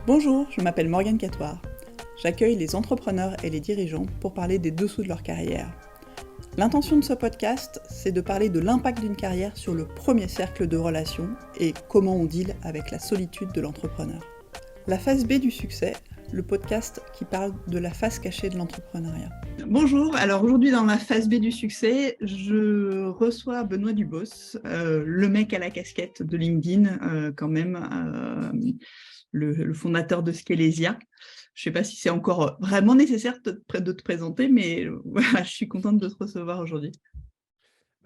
Bonjour, je m'appelle Morgane Catoire. J'accueille les entrepreneurs et les dirigeants pour parler des dessous de leur carrière. L'intention de ce podcast, c'est de parler de l'impact d'une carrière sur le premier cercle de relations et comment on deal avec la solitude de l'entrepreneur. La phase B du succès, le podcast qui parle de la face cachée de l'entrepreneuriat. Bonjour, alors aujourd'hui dans la phase B du succès, je reçois Benoît Dubos, le mec à la casquette de LinkedIn quand même, le fondateur de Scalesia. Je ne sais pas si c'est encore vraiment nécessaire de te présenter, mais voilà, je suis contente de te recevoir aujourd'hui.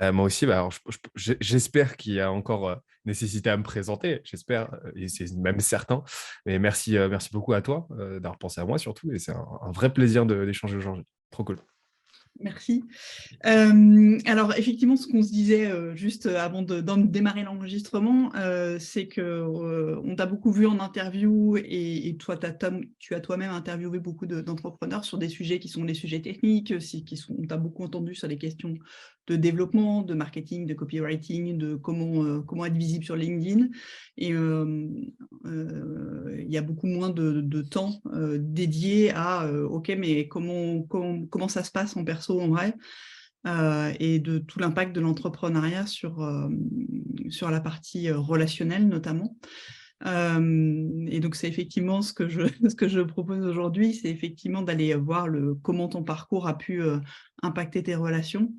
Moi aussi, alors, j'espère qu'il y a encore nécessité à me présenter, j'espère, et c'est même certain. Mais merci beaucoup à toi d'avoir pensé à moi surtout, et c'est un vrai plaisir d'échanger aujourd'hui. Trop cool. Merci. Alors effectivement, ce qu'on se disait juste avant de démarrer l'enregistrement, c'est que on t'a beaucoup vu en interview et toi, tu as toi-même interviewé beaucoup d'entrepreneurs sur des sujets qui sont les sujets techniques, on t'a beaucoup entendu sur les questions de développement, de marketing, de copywriting, de comment être visible sur LinkedIn. Et il y a beaucoup moins de temps dédié à OK, mais comment ça se passe en perso, en vrai, et de tout l'impact de l'entrepreneuriat sur la partie relationnelle notamment. Et donc c'est effectivement ce que je propose aujourd'hui, c'est effectivement d'aller voir comment ton parcours a pu impacter tes relations.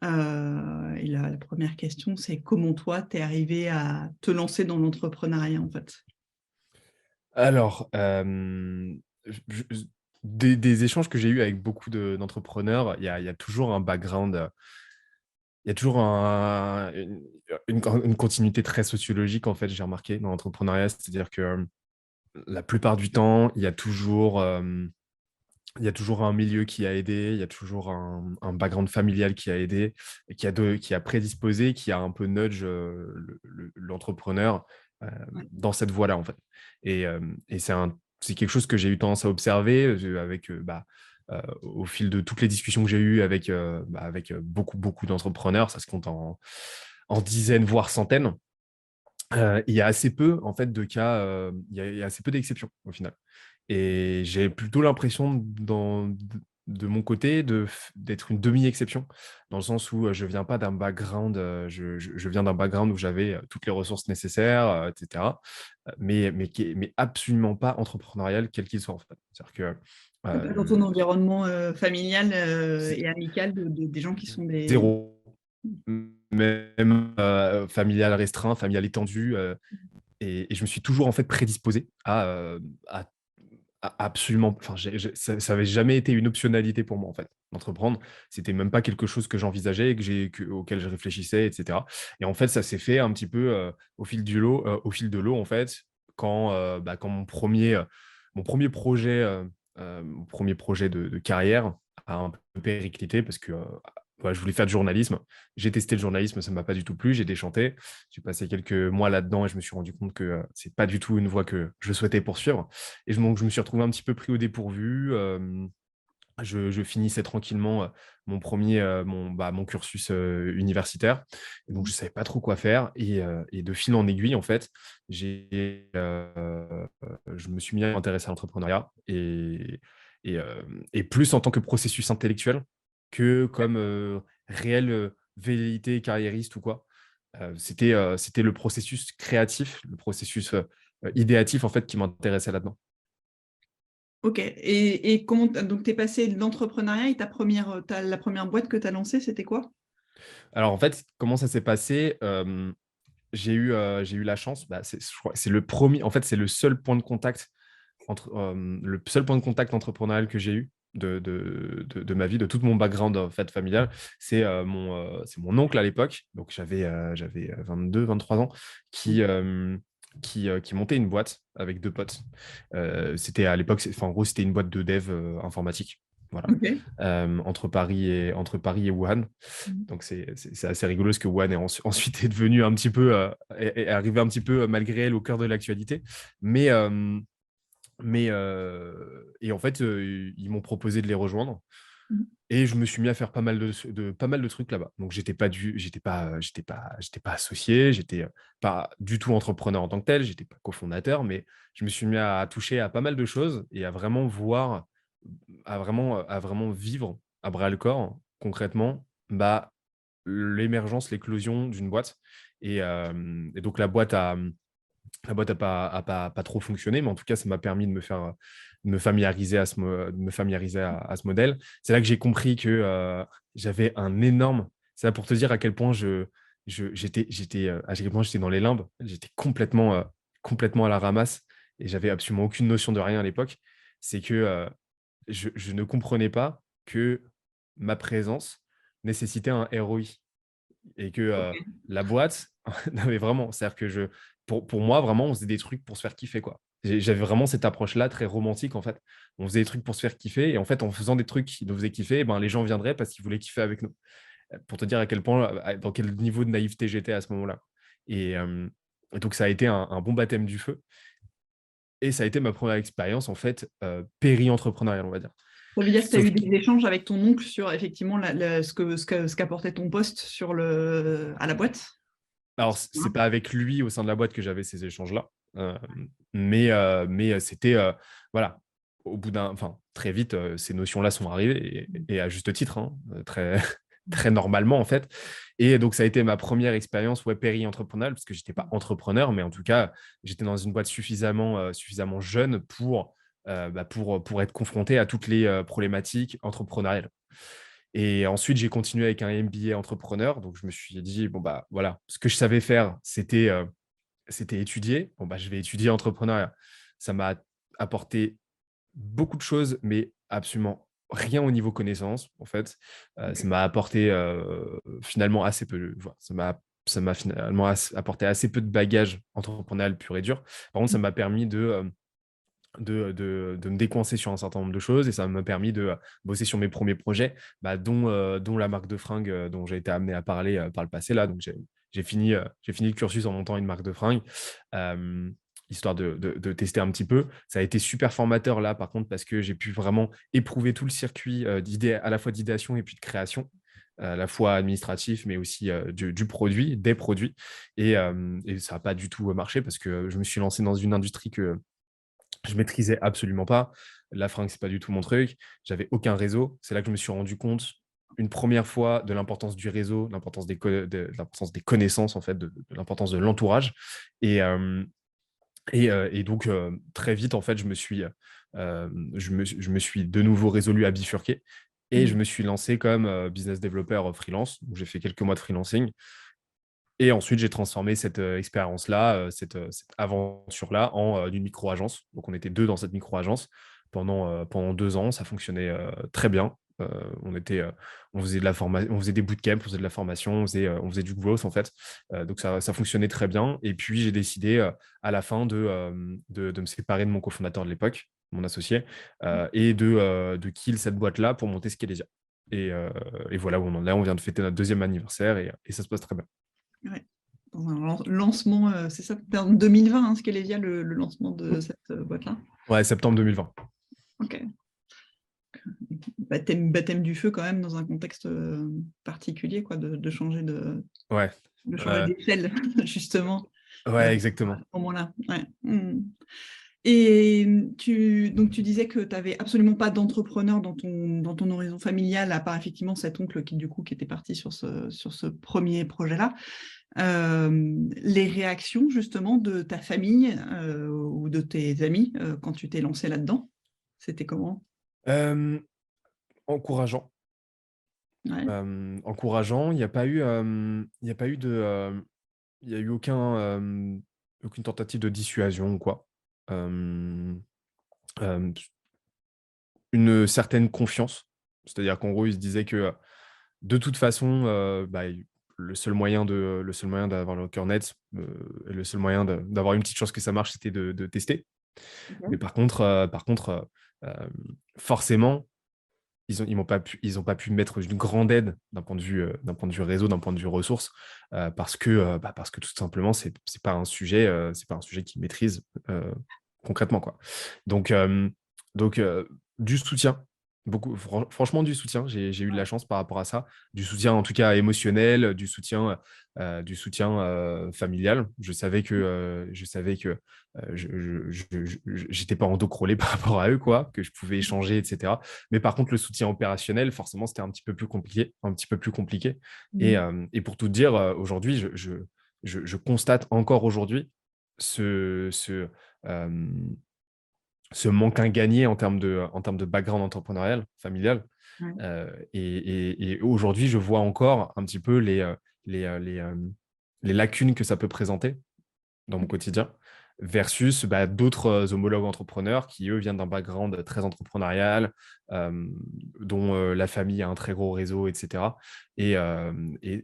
Et la première question, c'est comment toi, tu es arrivé à te lancer dans l'entrepreneuriat en fait? Alors, des échanges que j'ai eus avec beaucoup d'entrepreneurs, il y a toujours un background, il y a toujours une continuité très sociologique, en fait, j'ai remarqué dans l'entrepreneuriat. C'est-à-dire que la plupart du temps, il y a toujours un milieu qui a aidé, il y a toujours un background familial qui a aidé, et qui a prédisposé, qui a un peu nudge l'entrepreneur Ouais. dans cette voie-là, en fait. Et c'est quelque chose que j'ai eu tendance à observer au fil de toutes les discussions que j'ai eues avec beaucoup, beaucoup d'entrepreneurs. Ça se compte en dizaines, voire centaines. Il y a assez peu, en fait, de cas, il y a assez peu d'exceptions, au final. Et j'ai plutôt l'impression, de mon côté, d'être une demi-exception, dans le sens où je viens pas d'un background, je viens d'un background où j'avais toutes les ressources nécessaires, etc., mais absolument pas entrepreneurial, quel qu'il soit, en fait. C'est-à-dire que Dans ton environnement familial c'est et amical des gens qui sont des... zéro, même familial restreint, familial étendu, et je me suis toujours, en fait, prédisposé à absolument, enfin, ça avait jamais été une optionnalité pour moi, en fait, d'entreprendre. C'était même pas quelque chose que j'envisageais, auquel je réfléchissais, et cetera. Et en fait, ça s'est fait un petit peu au fil de l'eau, en fait, quand mon premier projet de carrière a un peu périclité, parce que je voulais faire du journalisme. J'ai testé le journalisme, ça ne m'a pas du tout plu, j'ai déchanté. J'ai passé quelques mois là-dedans et je me suis rendu compte que c'est pas du tout une voie que je souhaitais poursuivre. Et donc, je me suis retrouvé un petit peu pris au dépourvu. Je finissais tranquillement mon cursus universitaire. Et donc, je ne savais pas trop quoi faire. Et de fil en aiguille, en fait, je me suis mis à m'intéresser à l'entrepreneuriat, et plus en tant que processus intellectuel que comme réelle velléité carriériste ou quoi. C'était le processus créatif, le processus idéatif, en fait, qui m'intéressait là-dedans. Ok. Et comment donc tu es passé de l'entrepreneuriat et la première boîte que tu as lancée, c'était quoi? Alors, en fait, comment ça s'est passé? J'ai eu la chance, je crois, c'est le premier, en fait, c'est le seul point de contact entrepreneurial que j'ai eu de ma vie, de tout mon background, en fait, familial. C'est mon oncle à l'époque, donc j'avais 22, 23 ans, qui montait une boîte avec deux potes. C'était à l'époque, en gros, c'était une boîte de dev informatique. Voilà. Ok. Entre Paris et Wuhan. Donc, c'est assez rigolo, parce que Wuhan ensuite est devenu un petit peu, est arrivé un petit peu, malgré elle, au cœur de l'actualité. Mais, et en fait, ils m'ont proposé de les rejoindre. Mmh. Et je me suis mis à faire pas mal de trucs là-bas. Donc, j'étais pas associé, j'étais pas du tout entrepreneur en tant que tel, j'étais pas cofondateur, mais je me suis mis à toucher à pas mal de choses et à vraiment voir, à vraiment vivre à bras le corps, concrètement, bah, l'émergence, l'éclosion d'une boîte. Et donc, la boîte a pas trop fonctionné, mais en tout cas, ça m'a permis de me familiariser à ce modèle. C'est là que j'ai compris que j'avais un énorme. C'est là pour te dire à quel point à quel point j'étais dans les limbes. J'étais complètement à la ramasse et j'avais absolument aucune notion de rien à l'époque. C'est que je ne comprenais pas que ma présence nécessitait un ROI et que OK. la boîte, non mais vraiment, c'est-à-dire que pour moi, vraiment, on faisait des trucs pour se faire kiffer, quoi. J'avais vraiment cette approche-là très romantique, en fait. On faisait des trucs pour se faire kiffer et en fait, en faisant des trucs qui nous faisaient kiffer, ben, les gens viendraient parce qu'ils voulaient kiffer avec nous. Pour te dire à quel point, dans quel niveau de naïveté j'étais à ce moment-là. Et donc, ça a été un bon baptême du feu et ça a été ma première expérience, en fait, péri-entrepreneuriale, on va dire. Ça veut dire que tu as Sauf eu que des échanges avec ton oncle sur effectivement ce qu'apportait ton poste à la boîte? Alors, c'est pas avec lui au sein de la boîte que j'avais ces échanges-là, mais c'était, voilà, au bout enfin, très vite, ces notions-là sont arrivées et à juste titre, hein, très très normalement, en fait. Et donc ça a été ma première expérience, ouais, péri-entrepreneuriale, parce que j'étais pas entrepreneur, mais en tout cas, j'étais dans une boîte suffisamment jeune pour être confronté à toutes les, problématiques entrepreneuriales. Et ensuite, j'ai continué avec un MBA entrepreneur. Donc, je me suis dit, bon, bah voilà, ce que je savais faire, c'était étudier. Bon, bah, je vais étudier entrepreneuriat. Ça m'a apporté beaucoup de choses, mais absolument rien au niveau connaissance, en fait. Ça OK. m'a apporté finalement assez peu. Voilà, ça m'a finalement apporté assez peu de bagages entrepreneurial pur et dur. Par contre, ça m'a permis de me décoincer sur un certain nombre de choses et ça m'a permis de bosser sur mes premiers projets, dont la marque de fringues dont j'ai été amené à parler par le passé. Là, donc, j'ai fini le cursus en montant une marque de fringues, euh, histoire de tester un petit peu. Ça a été super formateur là, par contre, parce que j'ai pu vraiment éprouver tout le circuit à la fois d'idéation et puis de création. À la fois administratif, mais aussi du produit, des produits. Et ça n'a pas du tout marché parce que je me suis lancé dans une industrie que je maîtrisais absolument pas. La fringue, c'est pas du tout mon truc. J'avais aucun réseau. C'est là que je me suis rendu compte une première fois de l'importance du réseau, de l'importance des connaissances, en fait, de l'importance de l'entourage. Et donc, très vite, en fait, je me suis de nouveau résolu à bifurquer et je Mmh. me suis lancé comme business developer freelance. Donc, j'ai fait quelques mois de freelancing. Et ensuite, j'ai transformé cette expérience-là, cette aventure-là en une micro-agence. Donc, on était deux dans cette micro-agence pendant 2 ans. Ça fonctionnait très bien. On faisait on faisait des bootcamps, on faisait de la formation, on faisait du growth en fait. Donc, ça fonctionnait très bien. Et puis, j'ai décidé à la fin de me séparer de mon cofondateur de l'époque, mon associé, et de kill cette boîte-là pour monter Scalesia. Et voilà où on en est. On vient de fêter notre 2e anniversaire et ça se passe très bien. Ouais. Dans un lancement, c'est ça, c'était en 2020, hein, Scalevia, le lancement de cette boîte-là. Ouais, septembre 2020. OK. Baptême du feu quand même dans un contexte particulier, quoi, de changer Ouais, de changer ouais, d'échelle, justement, ouais, à exactement. ce moment-là. Ouais. Mmh. Et donc tu disais que tu n'avais absolument pas d'entrepreneur dans ton horizon familial, à part effectivement cet oncle qui était parti sur ce premier projet-là. Les réactions justement de ta famille ou de tes amis quand tu t'es lancé là-dedans, c'était comment? Hem, encourageant, Ouais. encourageant. Il y a eu aucune tentative de dissuasion ou quoi. Hem, hem, une certaine confiance. C'est-à-dire qu'en gros, ils se disaient que, de toute façon, le seul moyen d'avoir le cœur net, et le seul moyen d'avoir une petite chance que ça marche, c'était de tester. Mais OK. par contre, forcément, ils ont pas pu mettre une grande aide d'un point de vue réseau, d'un point de vue ressources, parce que tout simplement, c'est pas un sujet qu'ils maîtrisent concrètement, quoi. Donc, du soutien, Beaucoup, franchement, du soutien. J'ai eu de la chance par rapport à ça. Du soutien, en tout cas, émotionnel, du soutien familial. Je savais que j'étais pas en dos crôlé par rapport à eux, quoi, que je pouvais échanger, etc. Mais par contre, le soutien opérationnel, forcément, c'était un petit peu plus compliqué, un petit peu plus compliqué. Et pour tout dire, aujourd'hui, je constate encore aujourd'hui ce, ce, euh, ce manque à gagner en termes de background entrepreneurial, familial. Ouais. Et aujourd'hui, je vois encore un petit peu les, euh, les, euh, les lacunes que ça peut présenter dans mon Ok. quotidien versus d'autres homologues entrepreneurs qui, eux, viennent d'un background très entrepreneurial, euh, dont la famille a un très gros réseau, etc. Et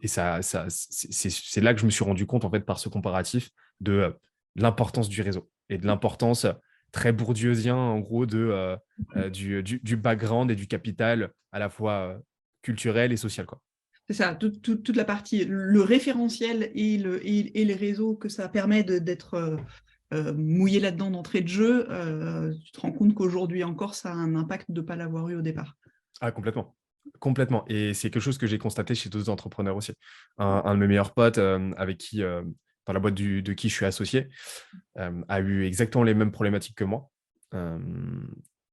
c'est là que je me suis rendu compte, en fait, par ce comparatif, de l'importance du réseau et de l'importance très bourdieusien, en gros, du background et du capital à la fois culturel et social, quoi. C'est ça, toute la partie, le référentiel et les réseaux que ça permet d'être mouillé là-dedans d'entrée de jeu, tu te rends compte qu'aujourd'hui encore, ça a un impact de ne pas l'avoir eu au départ. Ah, complètement. Complètement. Et c'est quelque chose que j'ai constaté chez d'autres entrepreneurs aussi. Un de mes meilleurs potes, avec qui, dans la boîte de qui je suis associé, a eu exactement les mêmes problématiques que moi. Euh,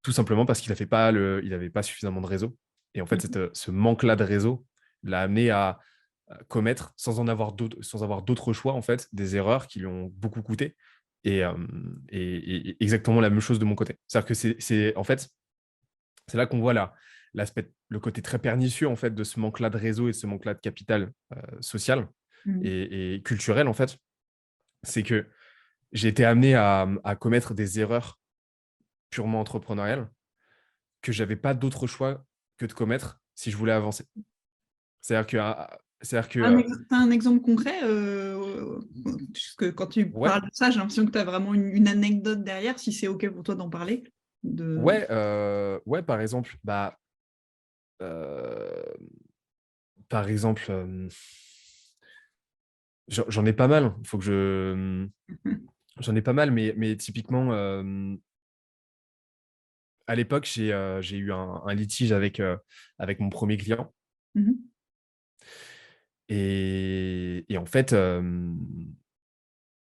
Tout simplement parce qu'il n'avait pas suffisamment de réseau. Et en fait, ce manque-là de réseau l'a amené à commettre, sans avoir d'autre choix, en fait, des erreurs qui lui ont beaucoup coûté. Et exactement la même chose de mon côté. C'est-à-dire que en fait, c'est là qu'on voit le côté très pernicieux, en fait, de ce manque-là de réseau et de ce manque-là de capital social Mm. et culturel, en fait. C'est que j'ai été amené à commettre des erreurs purement entrepreneuriales que j'avais pas d'autre choix que de commettre si je voulais avancer. C'est-à-dire que, T'as un exemple concret parce que quand tu ouais, parles de ça, j'ai l'impression que tu as vraiment une anecdote derrière, si c'est OK pour toi d'en parler. ouais, ouais, euh, par exemple, j'en ai pas mal. Faut que j'en ai pas mal, mais typiquement, à l'époque, j'ai eu un litige avec mon premier client. Mhm. Et en fait,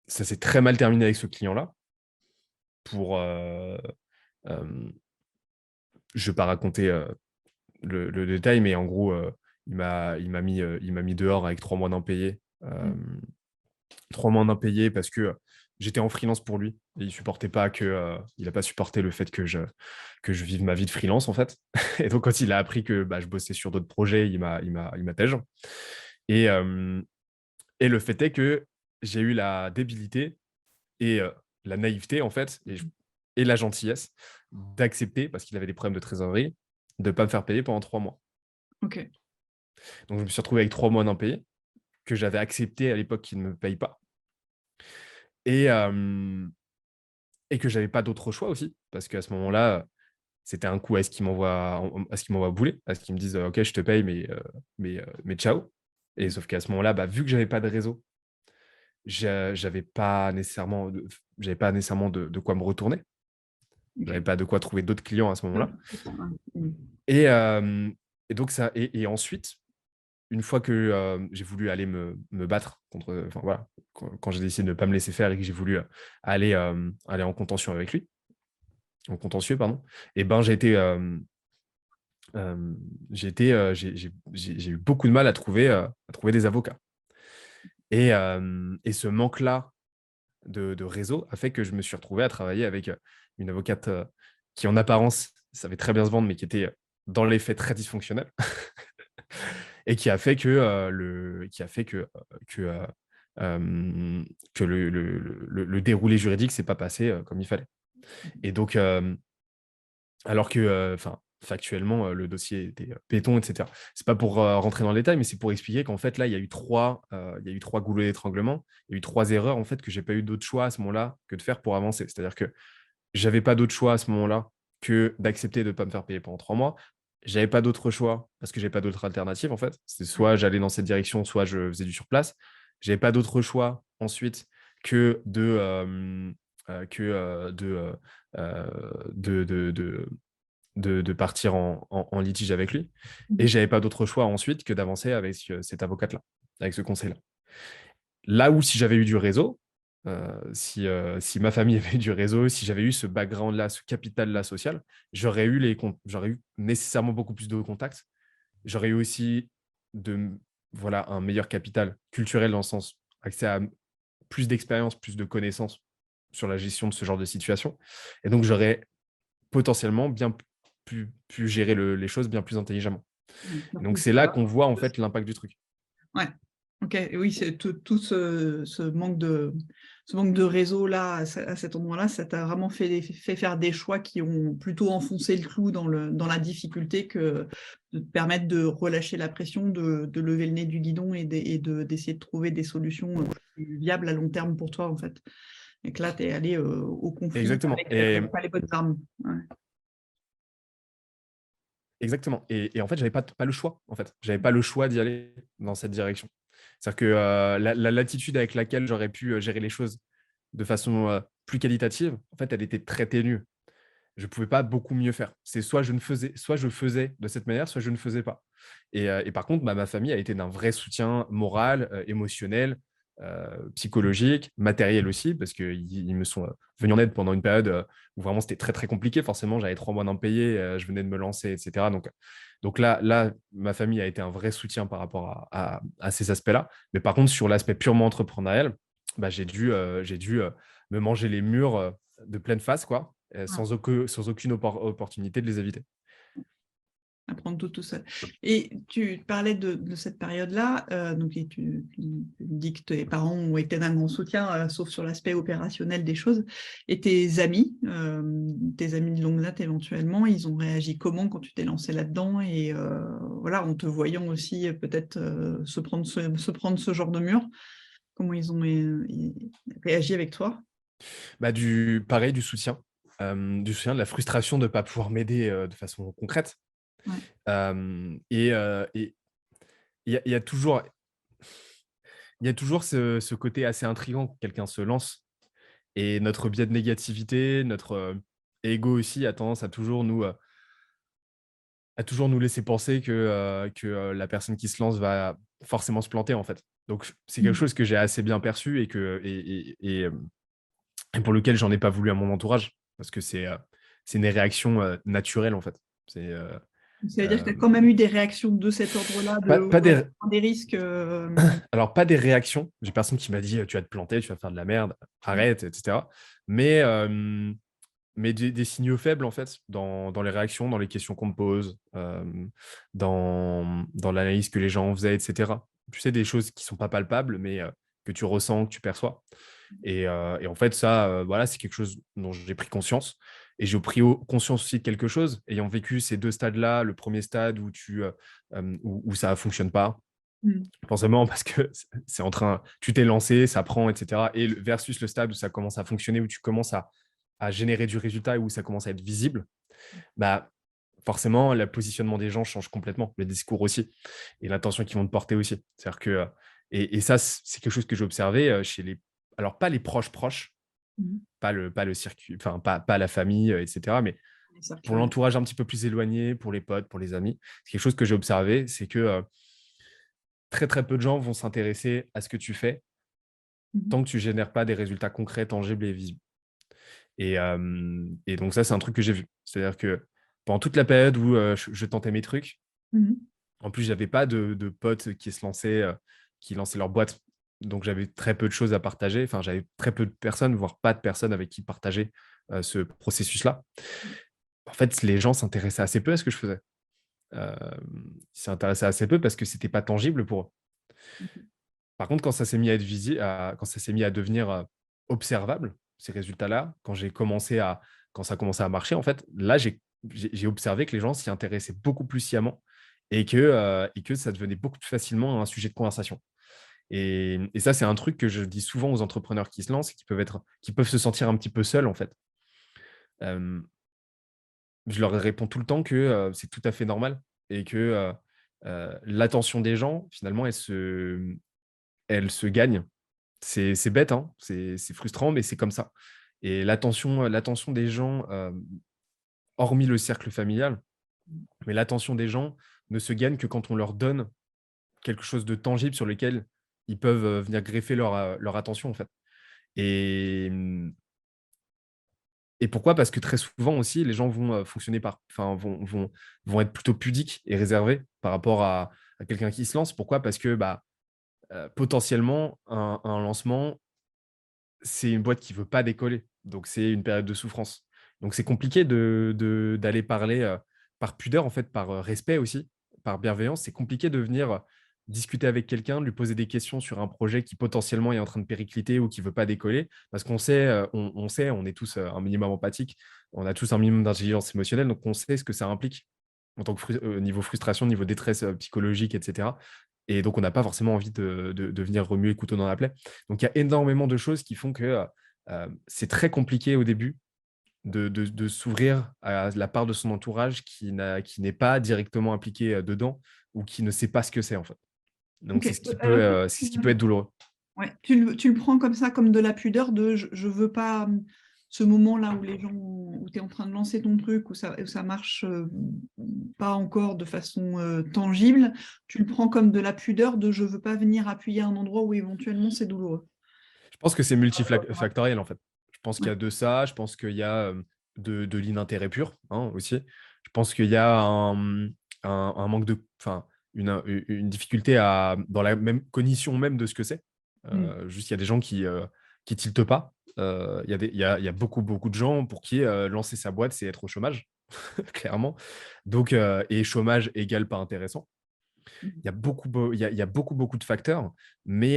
ça s'est très mal terminé avec ce client-là. Pour, euh, je ne vais pas raconter le détail, mais en gros, il m'a mis dehors avec 3 mois d'impayés. 3 mois d'impayés parce que j'étais en freelance pour lui. Et il n'a pas supporté le fait que je vive ma vie de freelance, en fait. Et donc, quand il a appris que je bossais sur d'autres projets, il m'a tège. Et, euh, et le fait est que j'ai eu la débilité et la naïveté, en fait, et la gentillesse d'accepter, parce qu'il avait des problèmes de trésorerie, de ne pas me faire payer pendant 3 mois. OK. Donc, je me suis retrouvé avec 3 mois d'impayés que j'avais accepté à l'époque qu'il ne me paye pas. Et, et que j'avais pas d'autre choix aussi, parce qu'à ce moment-là, c'était un coup à ce qu'il m'envoie bouler, à ce qu'il me dise OK, je te paye, mais ciao. Et sauf qu'à ce moment-là, vu que j'avais pas de réseau, j'avais pas nécessairement de quoi me retourner. J'avais OK. pas de quoi trouver d'autres clients à ce Ouais, moment-là. c'est ça, ouais. Mm. Et donc ça, et ensuite, une fois que j'ai voulu aller me battre contre, enfin voilà, quand j'ai décidé de ne pas me laisser faire et que j'ai voulu aller en contention avec lui, en contentieux, pardon, et euh, j'ai eu beaucoup de mal à trouver des avocats. Et ce manque-là de réseau a fait que je me suis retrouvé à travailler avec une avocate qui, en apparence, savait très bien se vendre, mais qui était dans les faits très dysfonctionnelle et qui a fait que le déroulé juridique s'est pas passé comme il fallait. Et donc, alors que, enfin, factuellement, le dossier était béton, etc. C'est pas pour rentrer dans le détail, mais c'est pour expliquer qu'en fait, là, il y a eu trois goulots d'étranglement, il y a eu 3 erreurs, en fait, que j'ai pas eu d'autre choix à ce moment-là que de faire pour avancer. C'est-à-dire que j'avais pas d'autre choix à ce moment-là que d'accepter de ne pas me faire payer pendant 3 mois. J'avais pas d'autre choix parce que j'avais pas d'autre alternative, en fait. C'est soit j'allais dans cette direction, soit je faisais du surplace. J'avais pas d'autre choix ensuite que de de partir en litige avec lui. Et Mhm. je n'avais pas d'autre choix ensuite que d'avancer avec cette avocate-là, avec ce conseil-là. Là où si j'avais eu du réseau, si ma famille avait eu du réseau, si j'avais eu ce background-là, ce capital-là social, j'aurais eu nécessairement beaucoup plus de contacts. J'aurais eu aussi de, voilà, un meilleur capital culturel dans le sens accès à plus d'expérience, plus de connaissances sur la gestion de ce genre de situation. Et donc, j'aurais potentiellement bien pu gérer les choses bien plus intelligemment. Ouais, Et donc, surtout c'est que là qu'on voit en fait l'impact du truc. ouais. Ok, et oui, c'est tout ce manque de réseau là, à cet endroit-là, ça t'a vraiment fait faire des choix qui ont plutôt enfoncé le clou dans la difficulté que de te permettre de relâcher la pression, de lever le nez du guidon d'essayer de trouver des solutions plus viables à long terme pour toi, en fait. Et que là, tu es allé au conflit Exactement. avec Et, pas les bonnes armes. Ouais. exactement. Et en fait, j'avais pas le choix. En fait, j'avais pas le choix d'y aller dans cette direction. C'est-à-dire que la latitude avec laquelle j'aurais pu gérer les choses de façon plus qualitative, en fait, elle était très ténue. Je ne pouvais pas beaucoup mieux faire. C'est soit je faisais de cette manière, soit je ne faisais pas. Et par contre, ma famille a été d'un vrai soutien moral, émotionnel, psychologique, matériel aussi, parce qu'ils me sont venus en aide pendant une période où vraiment c'était très, très compliqué. Forcément, j'avais 3 mois d'impayés, je venais de me lancer, etc. Donc là, ma famille a été un vrai soutien par rapport à ces aspects-là. Mais par contre, sur l'aspect purement entrepreneurial, bah, j'ai dû me manger les murs de pleine face, quoi, sans aucune opportunité de les éviter. Apprendre tout seul. Et tu parlais de cette période-là, donc et tu dis que tes parents ont été d'un grand soutien, sauf sur l'aspect opérationnel des choses. Et tes amis de longue date éventuellement, ils ont réagi comment quand tu t'es lancé là-dedans et voilà, en te voyant aussi peut-être se prendre ce genre de mur, comment ils ont réagi avec toi? Bah, pareil, du soutien, de la frustration de ne pas pouvoir m'aider de façon concrète. Ouais. Et il y a toujours, ce côté assez intriguant quand quelqu'un se lance. Et notre biais de négativité, notre ego aussi a tendance à toujours nous laisser penser que la personne qui se lance va forcément se planter, en fait. Donc, c'est quelque Mm. chose que j'ai assez bien perçu et pour lequel j'en ai pas voulu à mon entourage, parce que c'est une réaction naturelle, en fait. C'est Ça veut dire que tu euh, as quand même eu des réactions de cet ordre-là, de pas ouais, des, des risques. alors, pas des réactions. J'ai personne qui m'a dit tu vas te planter, tu vas faire de la merde, arrête, etc. Mais, des signaux faibles, en fait, dans les réactions, dans les questions qu'on me pose, dans l'analyse que les gens faisaient, etc. Tu sais, des choses qui sont pas palpables, mais que tu ressens, que tu perçois. Et en fait, ça, voilà, c'est quelque chose dont j'ai pris conscience. Et j'ai pris conscience aussi de quelque chose, ayant vécu ces deux stades-là. Le premier stade où ça ne fonctionne pas, Mm. forcément, parce que tu t'es lancé, ça prend, etc. Et versus le stade où ça commence à fonctionner, où tu commences à générer du résultat et où ça commence à être visible, bah, forcément, le positionnement des gens change complètement, le discours aussi, et l'attention qu'ils vont te porter aussi. C'est-à-dire que, et ça, c'est quelque chose que j'ai observé chez alors pas les proches, Mm. pas le circuit, enfin, pas la famille, etc., mais Les cercles, pour ouais. l'entourage un petit peu plus éloigné, pour les potes, pour les amis, c'est quelque chose que j'ai observé, c'est que très, très peu de gens vont s'intéresser à ce que tu fais Mhm. tant que tu génères pas des résultats concrets, tangibles et visibles. Et donc ça, c'est un truc que j'ai vu. C'est-à-dire que pendant toute la période où je tentais mes trucs, Mhm. en plus, j'avais pas de potes qui se lançaient, qui lançaient leur boîte. Donc, j'avais très peu de choses à partager. Enfin, j'avais très peu de personnes, voire pas de personnes avec qui partager ce processus-là. En fait, les gens s'intéressaient assez peu à ce que je faisais. Euh, Ils s'intéressaient assez peu parce que c'était pas tangible pour eux. Par contre, quand ça s'est mis à être quand ça s'est mis à devenir observable, ces résultats-là, quand ça a commencé à marcher, en fait, là, j'ai observé que les gens s'y intéressaient beaucoup plus sciemment et que ça devenait beaucoup plus facilement un sujet de conversation. Et ça, c'est un truc que je dis souvent aux entrepreneurs qui se lancent et qui peuvent se sentir un petit peu seuls, en fait. Euh, je leur réponds tout le temps que c'est tout à fait normal et que l'attention des gens, finalement, elle se gagne. C'est bête, hein, c'est frustrant, mais c'est comme ça. Et l'attention des gens hormis le cercle familial, mais l'attention des gens ne se gagne que quand on leur donne quelque chose de tangible sur lequel ils peuvent venir greffer leur attention, en fait. Et, et pourquoi? Parce que très souvent aussi, les gens vont fonctionner vont être plutôt pudiques et réservés par rapport à quelqu'un qui se lance. Pourquoi? Parce que potentiellement, un lancement, c'est une boîte qui veut pas décoller, donc c'est une période de souffrance. Donc c'est compliqué d'aller parler, par pudeur en fait, par, respect aussi, par bienveillance. C'est compliqué de venir, discuter avec quelqu'un, de lui poser des questions sur un projet qui potentiellement est en train de péricliter ou qui veut pas décoller. Parce qu'on sait, on sait, on est tous, un minimum empathique, on a tous un minimum d'intelligence émotionnelle, donc on sait ce que ça implique en tant que niveau frustration, niveau détresse, psychologique et cetera. Et donc on n'a pas forcément envie de venir remuer le couteau dans la plaie. Donc il y a énormément de choses qui font que, c'est très compliqué au début de s'ouvrir à la part de son entourage qui n'est pas directement impliqué, dedans ou qui ne sait pas ce que c'est, en fait. Donc Ok. c'est ce qui peut être douloureux. Ouais. Tu le prends comme ça, comme de la pudeur de je veux pas ce moment-là où les gens, où tu es en train de lancer ton truc, où ça marche pas encore de façon tangible, tu le prends comme de la pudeur de je veux pas venir appuyer un endroit où éventuellement c'est douloureux. Je pense que c'est multifactoriel, en fait. Je pense qu'il y Ouais. a de ça, je pense qu'il y a, de l'inintérêt pur, hein, aussi. Je pense qu'il y a un manque de une difficulté dans la même cognition même de ce que c'est. Mm. Juste, il y a des gens qui tiltent pas. Il y a beaucoup, beaucoup de gens pour qui, lancer sa boîte, c'est être au chômage, clairement. Donc et chômage égale pas intéressant. Mm. Il y a beaucoup, beaucoup de facteurs, mais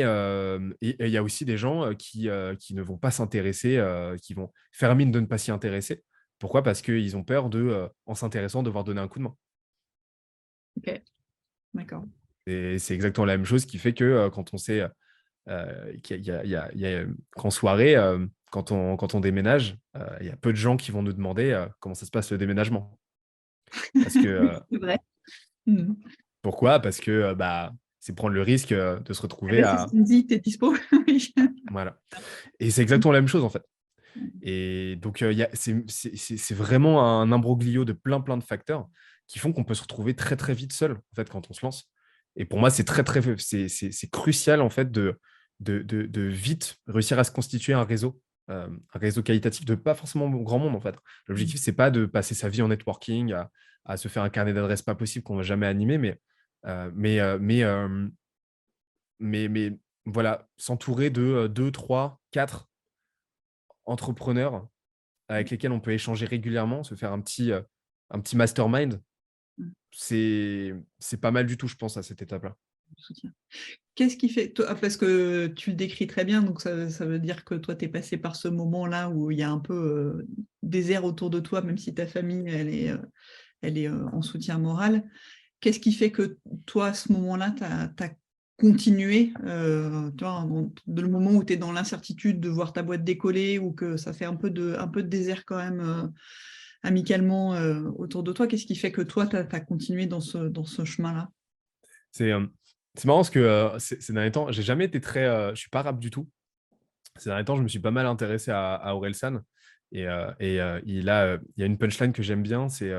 et il y a aussi des gens, qui ne vont pas s'intéresser, qui vont faire mine de ne pas s'y intéresser. Pourquoi? Parce qu'ils ont peur de, en s'intéressant, devoir donner un coup de main. Ok, d'accord. Et c'est exactement la même chose qui fait que, quand on sait, qu'en soirée, quand on déménage, il y a peu de gens qui vont nous demander, comment ça se passe le déménagement. Parce que, C'est vrai. Mm. pourquoi? Parce que, c'est prendre le risque, de se retrouver Vas-y, à Cindy, t'es dispo? Oui. voilà. Et c'est exactement la même chose, en fait. Et donc, c'est vraiment un imbroglio de plein, plein de facteurs qui font qu'on peut se retrouver très, très vite seul, en fait, quand on se lance. Et pour moi, c'est crucial, en fait, de vite réussir à se constituer un réseau qualitatif de pas forcément grand monde, en fait. L'objectif, c'est pas de passer sa vie en networking, à se faire un carnet d'adresses pas possible qu'on va jamais animer, euh, mais, euh, mais, euh, mais voilà, s'entourer de 2, 3, 4 entrepreneurs avec lesquels on peut échanger régulièrement, se faire un petit mastermind, c'est pas mal du tout, je pense, à cette étape-là. Soutien. Qu'est-ce qui fait, parce que tu le décris très bien, donc ça veut dire que toi, tu es passé par ce moment-là où il y a un peu désert autour de toi, même si ta famille, elle est en soutien moral. Qu'est-ce qui fait que toi, à ce moment-là, tu as continué, tu vois, le moment où tu es dans l'incertitude de voir ta boîte décoller ou que ça fait un peu de désert quand même amicalement autour de toi, qu'est-ce qui fait que toi, tu as continué dans ce chemin-là? C'est c'est marrant parce que ces derniers temps, j'ai jamais été très. Je suis pas rap du tout. Ces derniers temps, je me suis pas mal intéressé à Orelsan. Il y a une punchline que j'aime bien, c'est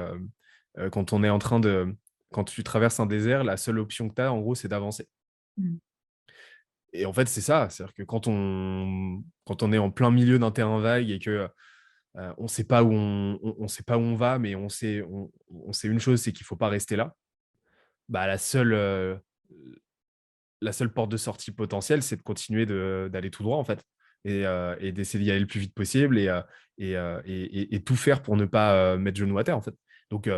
quand on est en train de. Quand tu traverses un désert, la seule option que tu as, en gros, c'est d'avancer. Mm. Et en fait, c'est ça. C'est-à-dire que quand on est en plein milieu d'un terrain vague et que on sait pas où on sait pas où on va, mais on sait une chose, c'est qu'il faut pas rester là. Bah, la seule porte de sortie potentielle, c'est de continuer d'aller tout droit, en fait, et d'essayer d'y aller le plus vite possible et tout faire pour ne pas mettre genou à terre, en fait. Donc,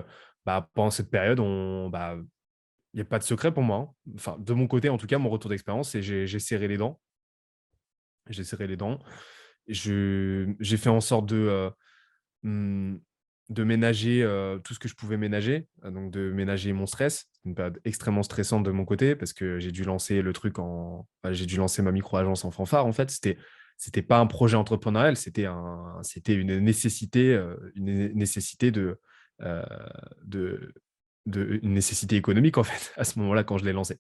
pendant cette période, il n'y a pas de secret pour moi, hein. Enfin, de mon côté, en tout cas, mon retour d'expérience, c'est j'ai serré les dents. J'ai serré les dents. J'ai fait en sorte mmh, de ménager tout ce que je pouvais ménager, donc de ménager mon stress. C'est une période extrêmement stressante de mon côté parce que j'ai dû lancer j'ai dû lancer ma micro-agence en fanfare. En fait, c'était pas un projet entrepreneurial, c'était une nécessité euh, de, une nécessité économique en fait à ce moment-là quand je l'ai lancé.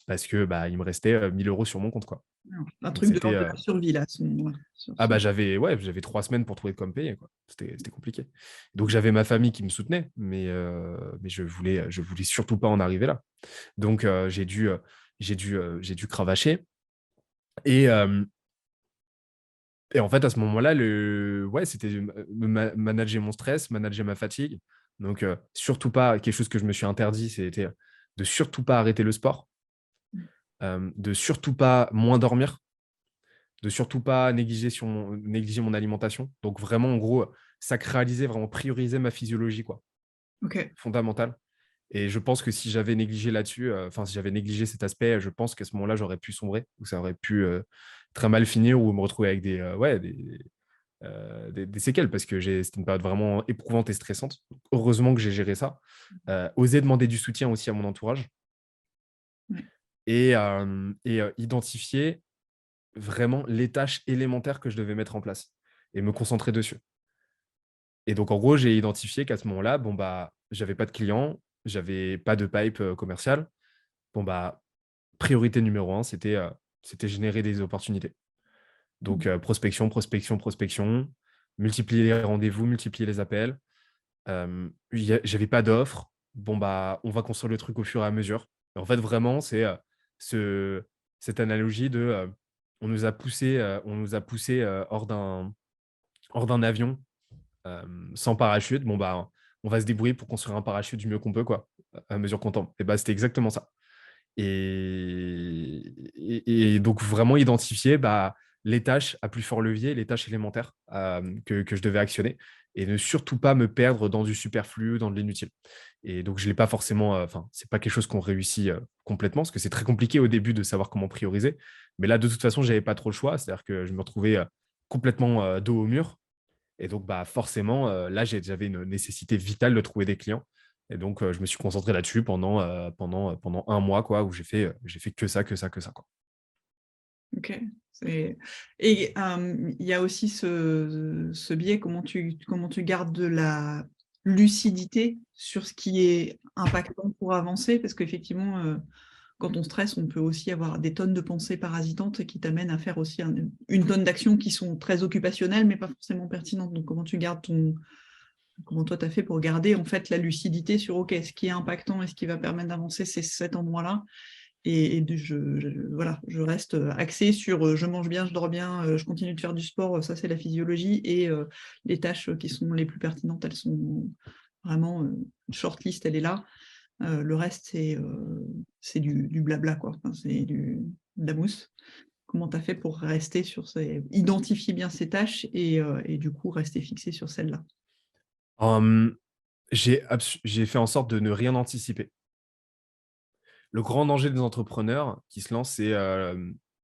parce que bah, il me restait 1 000 € sur mon compte, quoi. Un Donc truc de c'était l'ordre de la survie, là, à ce moment-là. ah bah j'avais 3 semaines pour trouver de quoi me payer, quoi. C'était compliqué. Donc j'avais ma famille qui me soutenait, mais je voulais surtout pas en arriver là. Donc j'ai dû cravacher. Et, et en fait, à ce moment-là, c'était manager mon stress, manager ma fatigue. Donc, surtout pas, quelque chose que je me suis interdit, c'était de surtout pas arrêter le sport, de surtout pas moins dormir, de surtout pas négliger mon alimentation. Donc, vraiment, en gros, sacraliser, vraiment prioriser ma physiologie, quoi, OK. fondamentale. Et je pense que si j'avais négligé là-dessus, enfin, si j'avais négligé cet aspect, je pense qu'à ce moment-là, j'aurais pu sombrer, ou ça aurait pu très mal finir, ou me retrouver avec des séquelles, parce que c'était une période vraiment éprouvante et stressante. Heureusement que j'ai géré ça. Oser demander du soutien aussi à mon entourage Ouais. et identifier vraiment les tâches élémentaires que je devais mettre en place et me concentrer dessus. Et donc, en gros, j'ai identifié qu'à ce moment-là, bon, bah, j'avais pas de clients, j'avais pas de pipe commercial. Bon, bah, priorité numéro un, c'était générer des opportunités. Donc, Mmh. prospection, prospection, prospection, multiplier les rendez-vous, multiplier les appels. J'avais pas d'offre. Bon, bah, on va construire le truc au fur et à mesure. Et en fait, vraiment, c'est cette analogie de on nous a poussé hors d'un avion sans parachute. Bon, bah, on va se débrouiller pour construire un parachute du mieux qu'on peut, quoi, à mesure qu'on tombe. Et bah, c'était exactement ça. Et donc, vraiment identifier bah, les tâches à plus fort levier, les tâches élémentaires que je devais actionner et ne surtout pas me perdre dans du superflu, dans de l'inutile. Et donc, je l'ai pas forcément, enfin, c'est pas quelque chose qu'on réussit complètement parce que c'est très compliqué au début de savoir comment prioriser. Mais là, de toute façon, j'avais pas trop le choix. C'est-à-dire que je me retrouvais complètement dos au mur. Et donc, bah, forcément, là, j'avais une nécessité vitale de trouver des clients. Et donc, je me suis concentré là-dessus pendant 1 mois, quoi, où j'ai fait que ça, que ça, que ça, quoi. OK. Et il y a aussi ce biais, comment tu gardes de la lucidité sur ce qui est impactant pour avancer? Parce qu'effectivement, quand on stresse, on peut aussi avoir des tonnes de pensées parasitantes qui t'amènent à faire aussi une tonne d'actions qui sont très occupationnelles, mais pas forcément pertinentes. Donc comment toi tu as fait pour garder en fait la lucidité sur OK, ce qui est impactant et ce qui va permettre d'avancer, c'est cet endroit-là voilà, je reste axée sur je mange bien, je dors bien, je continue de faire du sport, ça c'est la physiologie, et les tâches qui sont les plus pertinentes, elles sont vraiment une short list, elle est là. Le reste, c'est du blabla, quoi. Enfin, c'est de la mousse. Comment tu as fait pour rester sur identifier bien ces tâches et du coup rester fixé sur celles-là? Hum, j'ai fait en sorte de ne rien anticiper. Le grand danger des entrepreneurs qui se lancent,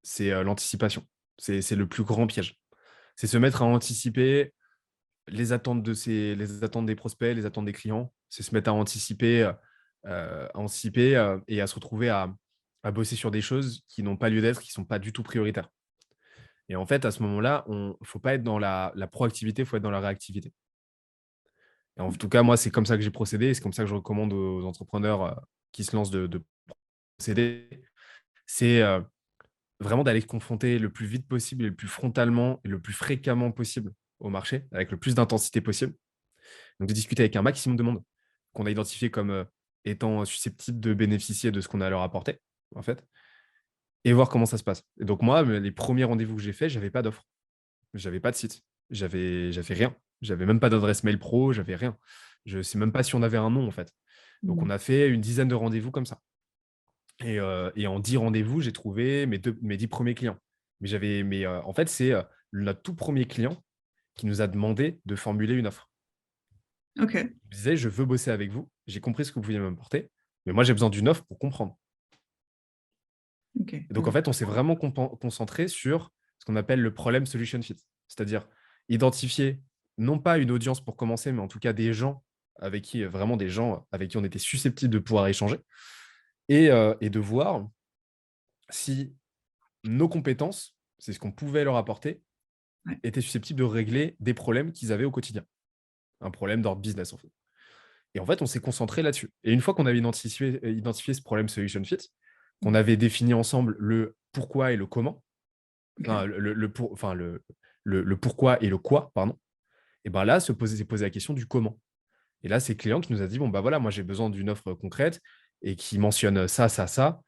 c'est l'anticipation. C'est le plus grand piège. C'est se mettre à anticiper les attentes des prospects, les attentes des clients. C'est se mettre à anticiper et à se retrouver à bosser sur des choses qui n'ont pas lieu d'être, qui ne sont pas du tout prioritaires. Et en fait, à ce moment-là, il ne faut pas être dans la proactivité, il faut être dans la réactivité. Et en tout cas, moi, c'est comme ça que j'ai procédé et c'est comme ça que je recommande aux entrepreneurs qui se lancent de procéder. C'est vraiment d'aller se confronter le plus vite possible et le plus frontalement et le plus fréquemment possible au marché, avec le plus d'intensité possible. Donc, de discuter avec un maximum de monde qu'on a identifié comme étant susceptible de bénéficier de ce qu'on a à leur apporter, en fait, et voir comment ça se passe. Et donc, moi, les premiers rendez-vous que j'ai faits, je n'avais pas d'offre. J'avais pas de site. J'avais rien. J'avais même pas d'adresse mail pro, j'avais rien. Je ne sais même pas si on avait un nom, en fait. Donc, on Mmh. a fait une dizaine de rendez-vous comme ça. Et en 10 rendez-vous, j'ai trouvé mes 10 premiers clients. En fait, c'est notre tout premier client qui nous a demandé de formuler une offre. OK. Il disait, je veux bosser avec vous, j'ai compris ce que vous pouviez m'apporter, mais moi, j'ai besoin d'une offre pour comprendre. OK. Et donc, en fait, on s'est vraiment concentré sur ce qu'on appelle le problème solution fit, c'est-à-dire identifier non pas une audience pour commencer, mais en tout cas vraiment des gens avec qui on était susceptible de pouvoir échanger et de voir si nos compétences, c'est ce qu'on pouvait leur apporter, Ouais. étaient susceptibles de régler des problèmes qu'ils avaient au quotidien. Un problème d'ordre business, en fait. Et en fait, on s'est concentré là-dessus. Et une fois qu'on avait identifié ce problème solution fit, qu'on avait défini ensemble le pourquoi et le comment, Ok. enfin, le pourquoi et le quoi, pardon. Et ben là, s'est posé la question du comment. Et là, c'est le client qui nous a dit, bon, bah voilà, moi, j'ai besoin d'une offre concrète et qui mentionne ça, ça, ça,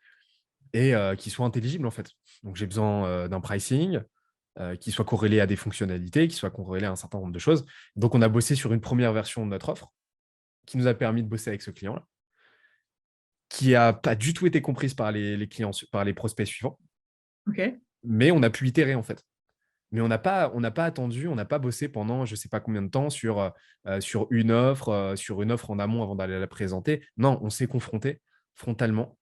et qui soit intelligible, en fait. Donc, j'ai besoin d'un pricing qui soit corrélé à des fonctionnalités, qui soit corrélé à un certain nombre de choses. Donc, on a bossé sur une première version de notre offre qui nous a permis de bosser avec ce client-là, qui n'a pas du tout été comprise par les clients, par les prospects suivants, Ok. mais on a pu itérer, en fait. Mais on n'a pas attendu, on n'a pas bossé pendant je ne sais pas combien de temps sur une offre en amont avant d'aller la présenter. Non, on s'est confronté frontalement,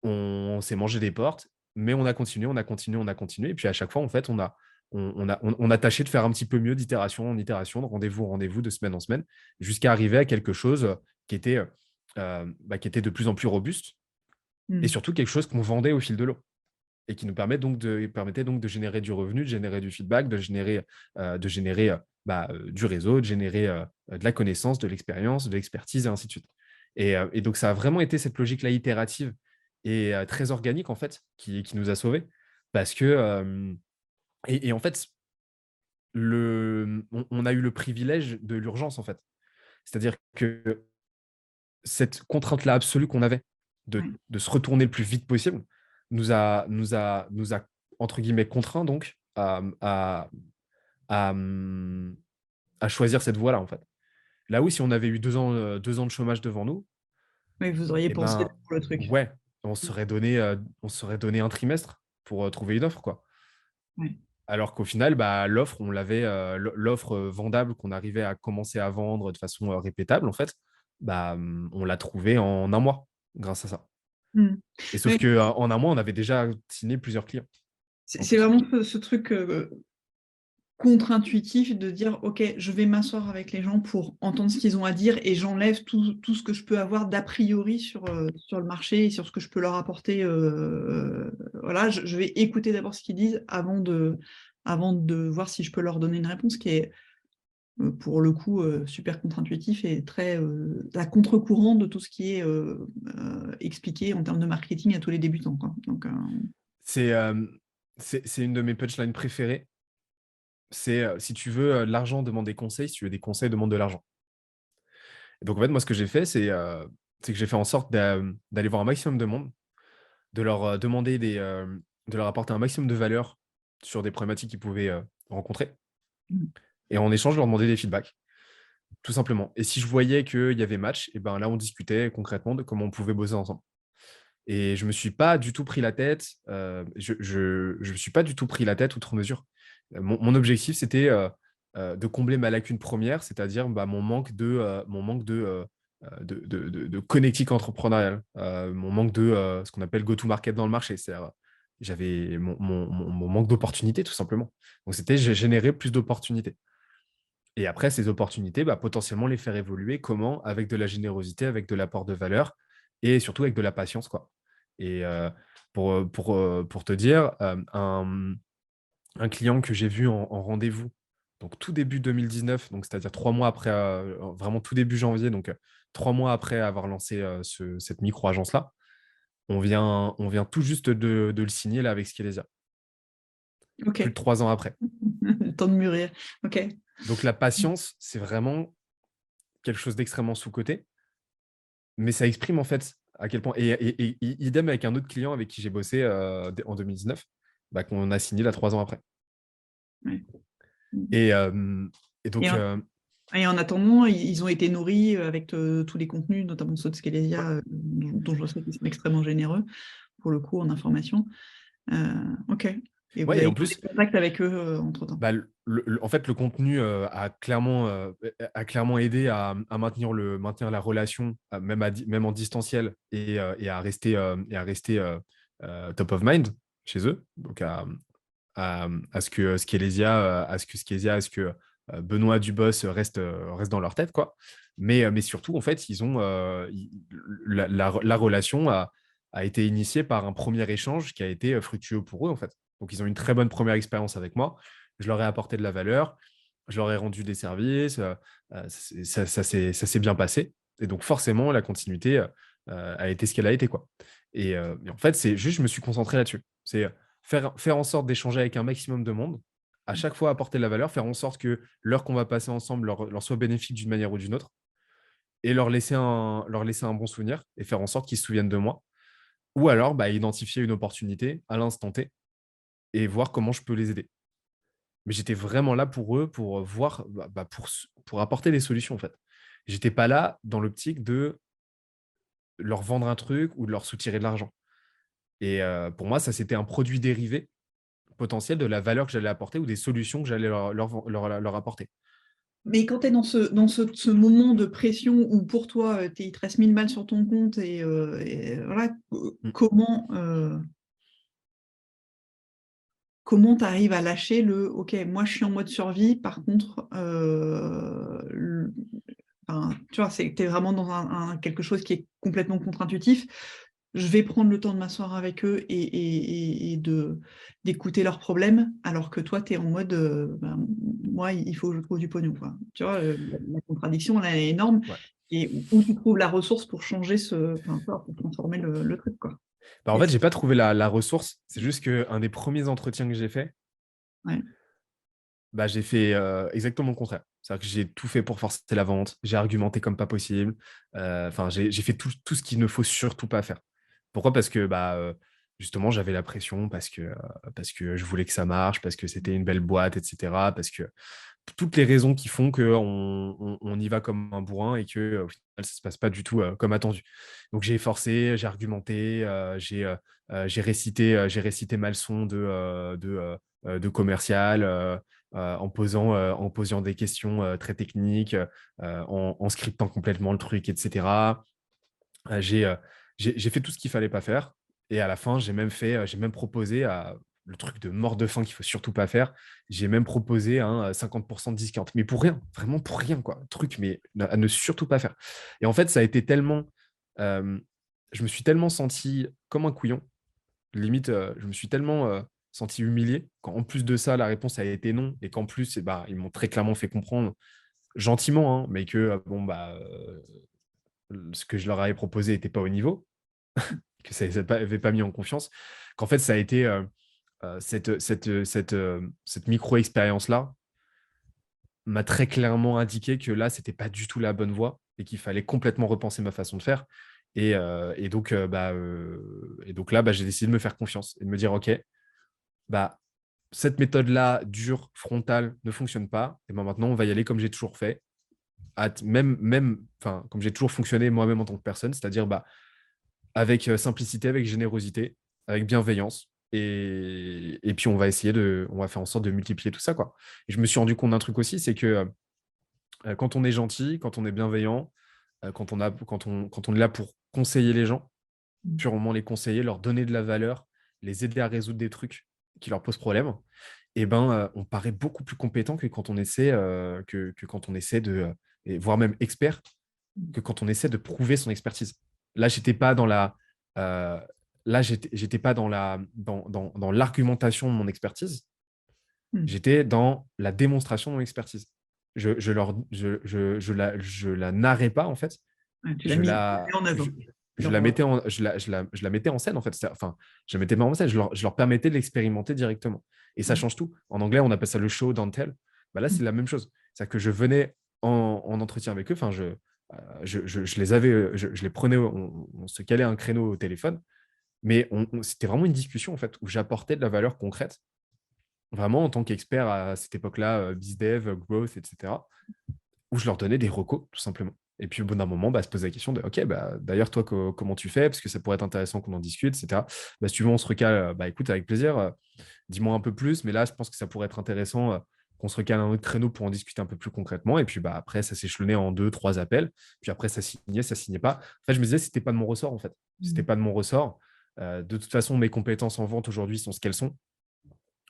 on s'est mangé des portes, mais on a continué, on a continué, on a continué. Et puis à chaque fois, en fait, on a tâché de faire un petit peu mieux d'itération en itération, de rendez-vous en rendez-vous, de semaine en semaine, jusqu'à arriver à quelque chose qui était, qui était de plus en plus robuste et Hmm. surtout quelque chose qu'on vendait au fil de l'eau et qui nous permettait donc de générer du revenu, de générer du feedback, de générer du réseau, de générer de la connaissance, de l'expérience, de l'expertise, et ainsi de suite. Et donc, ça a vraiment été cette logique-là itérative et très organique, en fait, qui nous a sauvés. Parce que, et en fait, on a eu le privilège de l'urgence, en fait. C'est-à-dire que cette contrainte-là absolue qu'on avait Ouais. de se retourner le plus vite possible nous a entre guillemets, contraints donc à, mmh, à choisir cette voie-là, en fait. Là où si on avait eu 2 ans de chômage devant nous, Oui, vous auriez et pensé ben, pour le truc. ouais, on se serait donné un trimestre pour trouver une offre, quoi. Ouais. Alors qu'au final, l'offre, on l'avait, l'offre vendable qu'on arrivait à commencer à vendre de façon répétable, en fait, on l'a trouvée en un mois grâce à ça. Hmm. Et sauf Ouais, qu'en un mois, on avait déjà signé plusieurs clients en c'est plus. vraiment ce truc contre-intuitif de dire, OK, je vais m'asseoir avec les gens pour entendre ce qu'ils ont à dire et j'enlève tout ce que je peux avoir d'a priori sur le marché et sur ce que je peux leur apporter. Voilà, je vais écouter d'abord ce qu'ils disent avant de voir si je peux leur donner une réponse qui est, pour le coup, super contre-intuitif et très à contre-courant de tout ce qui est expliqué en termes de marketing à tous les débutants, quoi. Donc, C'est c'est une de mes punchlines préférées. C'est si tu veux l'argent, demande des conseils. Si tu veux des conseils, demande de l'argent. Et donc, en fait, moi, ce que j'ai fait, c'est que j'ai fait en sorte d'aller voir un maximum de monde, de leur demander de leur apporter un maximum de valeur sur des problématiques qu'ils pouvaient rencontrer. Et en échange, je leur demandais des feedbacks, tout simplement. Et si je voyais qu'il y avait match, et ben là, on discutait concrètement de comment on pouvait bosser ensemble. Et je me suis pas du tout pris la tête, je me suis pas du tout pris la tête outre mesure. Mon objectif, c'était, de combler ma lacune première, c'est-à-dire, mon manque de connectique entrepreneuriale, mon manque ce qu'on appelle go to market dans le marché. C'est-à-dire, j'avais mon manque d'opportunités, tout simplement. Donc c'était générer plus d'opportunités. Et après, ces opportunités, potentiellement les faire évoluer. Comment? Avec de la générosité, avec de l'apport de valeur et surtout avec de la patience, quoi. Et pour te dire, un client que j'ai vu en rendez-vous, donc tout début 2019, donc c'est-à-dire 3 mois après, vraiment tout début janvier, donc 3 mois après avoir lancé cette micro-agence-là, on vient tout juste de le signer là avec Skelesia, plus de OK. 3 ans après. Le temps de mûrir. OK. Donc la patience, c'est vraiment quelque chose d'extrêmement sous-coté. Mais ça exprime en fait à quel point. Et idem avec un autre client avec qui j'ai bossé en 2019, qu'on a signé là 3 ans après. Ouais. Et, euh, et Et donc, en et en attendant, ils ont été nourris avec tous les contenus, notamment ceux de ouais, Scalesia, dont je sais qu'ils sont extrêmement généreux, pour le coup, en information. OK. Et vous ouais, et avez en gardé plus, contact avec eux entre-temps. en fait, le contenu a clairement aidé à maintenir la relation, même en distanciel, et à rester top of mind chez eux. Donc, à ce que Skelesia, à ce que Benoît Dubos reste dans leur tête, quoi. Mais surtout, en fait, la relation a été initiée par un premier échange qui a été fructueux pour eux, en fait. Donc, ils ont eu une très bonne première expérience avec moi. Je leur ai apporté de la valeur, je leur ai rendu des services, ça s'est bien passé. Et donc, forcément, la continuité a été ce qu'elle a été, quoi. Et en fait, c'est juste, je me suis concentré là-dessus. C'est faire en sorte d'échanger avec un maximum de monde, à chaque fois apporter de la valeur, faire en sorte que l'heure qu'on va passer ensemble leur soit bénéfique d'une manière ou d'une autre, et leur laisser un bon souvenir et faire en sorte qu'ils se souviennent de moi. Ou alors, identifier une opportunité à l'instant T et voir comment je peux les aider. Mais j'étais vraiment là pour eux, pour voir, pour apporter des solutions, en fait. J'étais pas là dans l'optique de leur vendre un truc ou de leur soutirer de l'argent. Et pour moi, ça, c'était un produit dérivé potentiel de la valeur que j'allais apporter ou des solutions que j'allais leur apporter. Mais quand tu es dans ce moment de pression où pour toi, il te reste 1000 balles sur ton compte et voilà, Mmh. comment tu arrives à lâcher OK, moi je suis en mode survie, par contre, enfin, tu vois, tu es vraiment dans quelque chose qui est complètement contre-intuitif. Je vais prendre le temps de m'asseoir avec eux et d'écouter leurs problèmes, alors que toi, tu es en mode, moi, il faut que je trouve du pognon, quoi. Tu vois, la contradiction, elle est énorme Ouais. et où tu trouves la ressource pour changer enfin, tu vois, pour transformer le truc, quoi. En fait, Est-ce j'ai pas trouvé la ressource. C'est juste qu'un des premiers entretiens que j'ai fait, ouais. j'ai fait exactement le contraire. C'est-à-dire que j'ai tout fait pour forcer la vente, j'ai argumenté comme pas possible. Enfin, j'ai fait tout ce qu'il ne faut surtout pas faire. Pourquoi? Parce que justement, j'avais la pression, parce que je voulais que ça marche, parce que c'était une belle boîte, etc. Parce que toutes les raisons qui font qu'on y va comme un bourrin et que au final, ça ne se passe pas du tout comme attendu. Donc, j'ai forcé, j'ai argumenté, j'ai récité ma leçon de commercial en posant des questions très techniques, en scriptant complètement le truc, etc. J'ai fait tout ce qu'il fallait pas faire. Et à la fin, j'ai même proposé le truc de mort de faim qu'il faut surtout pas faire. J'ai même proposé un 50% de discount. Mais pour rien, vraiment pour rien, quoi. Truc, mais à ne surtout pas faire. Et en fait, ça a été tellement. euh, je me suis tellement senti comme un couillon. Limite, je me suis tellement senti humilié. Quand en plus de ça, la réponse a été non. Et qu'en plus, ils m'ont très clairement fait comprendre, gentiment, hein, mais que ce que je leur avais proposé n'était pas au niveau, que ça ne avait pas mis en confiance, qu'en fait, ça a été cette micro-expérience-là m'a très clairement indiqué que là, c'était pas du tout la bonne voie et qu'il fallait complètement repenser ma façon de faire. Et donc là, j'ai décidé de me faire confiance et de me dire, OK, bah, cette méthode-là, dure, frontale, ne fonctionne pas. Et maintenant, on va y aller comme j'ai toujours fait, enfin, comme j'ai toujours fonctionné moi-même en tant que personne, c'est-à-dire avec simplicité, avec générosité, avec bienveillance. Et puis, on va faire en sorte de multiplier tout ça, quoi. Et je me suis rendu compte d'un truc aussi, c'est que quand on est gentil, quand on est bienveillant, quand on est là pour conseiller les gens, purement les conseiller, leur donner de la valeur, les aider à résoudre des trucs qui leur posent problème, on paraît beaucoup plus compétent que quand on essaie, que quand on essaie et voire même expert, que quand on essaie de prouver son expertise. Là, j'étais pas dans la, euh, là, j'étais pas dans l'argumentation de mon expertise. J'étais dans la démonstration de mon expertise. Je la narrais pas, en fait. Ouais, tu l'as Je mis la, en je, œuvre. je la mettais je la mettais en scène, en fait. Enfin, je la mettais pas en scène, je leur permettais de l'expérimenter directement. Et ça change tout. En anglais, on appelle ça le show don't tell. Là, c'est la même chose. C'est-à-dire que je venais en entretien avec eux. Enfin, je les avais, je les prenais, on se calait un créneau au téléphone, mais c'était vraiment une discussion, en fait, où j'apportais de la valeur concrète, vraiment en tant qu'expert à cette époque-là, BizDev, Growth, etc., où je leur donnais des recos, tout simplement. Et puis au bout d'un moment, se poser la question de OK, d'ailleurs, toi, comment tu fais? Parce que ça pourrait être intéressant qu'on en discute, etc. Si tu veux, on se recale. Écoute, avec plaisir, dis-moi un peu plus. Mais là, je pense que ça pourrait être intéressant qu'on se recale un autre créneau pour en discuter un peu plus concrètement. Et puis après, ça s'échelonnait en 2, 3 appels. Puis après, ça signait pas. En fait, je me disais, c'était pas de mon ressort, en fait. C'était pas de mon ressort. De toute façon, mes compétences en vente aujourd'hui sont ce qu'elles sont.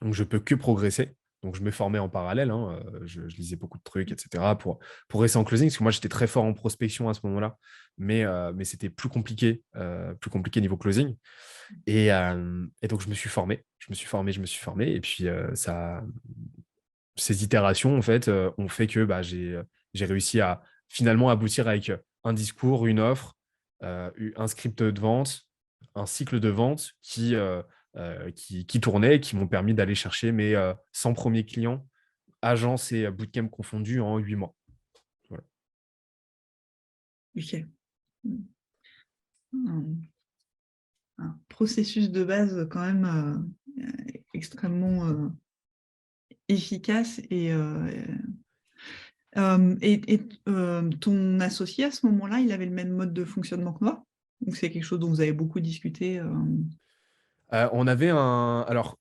Donc, je peux que progresser. Donc, je me formais en parallèle, hein, je lisais beaucoup de trucs, etc., pour rester en closing, parce que moi, j'étais très fort en prospection à ce moment-là, mais c'était plus compliqué niveau closing. Et donc, je me suis formé, et puis ces itérations, en fait, ont fait que j'ai réussi à finalement aboutir avec un discours, une offre, un script de vente, un cycle de vente qui tournait, qui m'ont permis d'aller chercher mes 100 premiers clients, agence et bootcamp confondus, en 8 mois. Voilà. Ok. Un processus de base quand même extrêmement efficace ton associé à ce moment-là, il avait le même mode de fonctionnement que moi? Donc c'est quelque chose dont vous avez beaucoup discuté On avait un... Alors,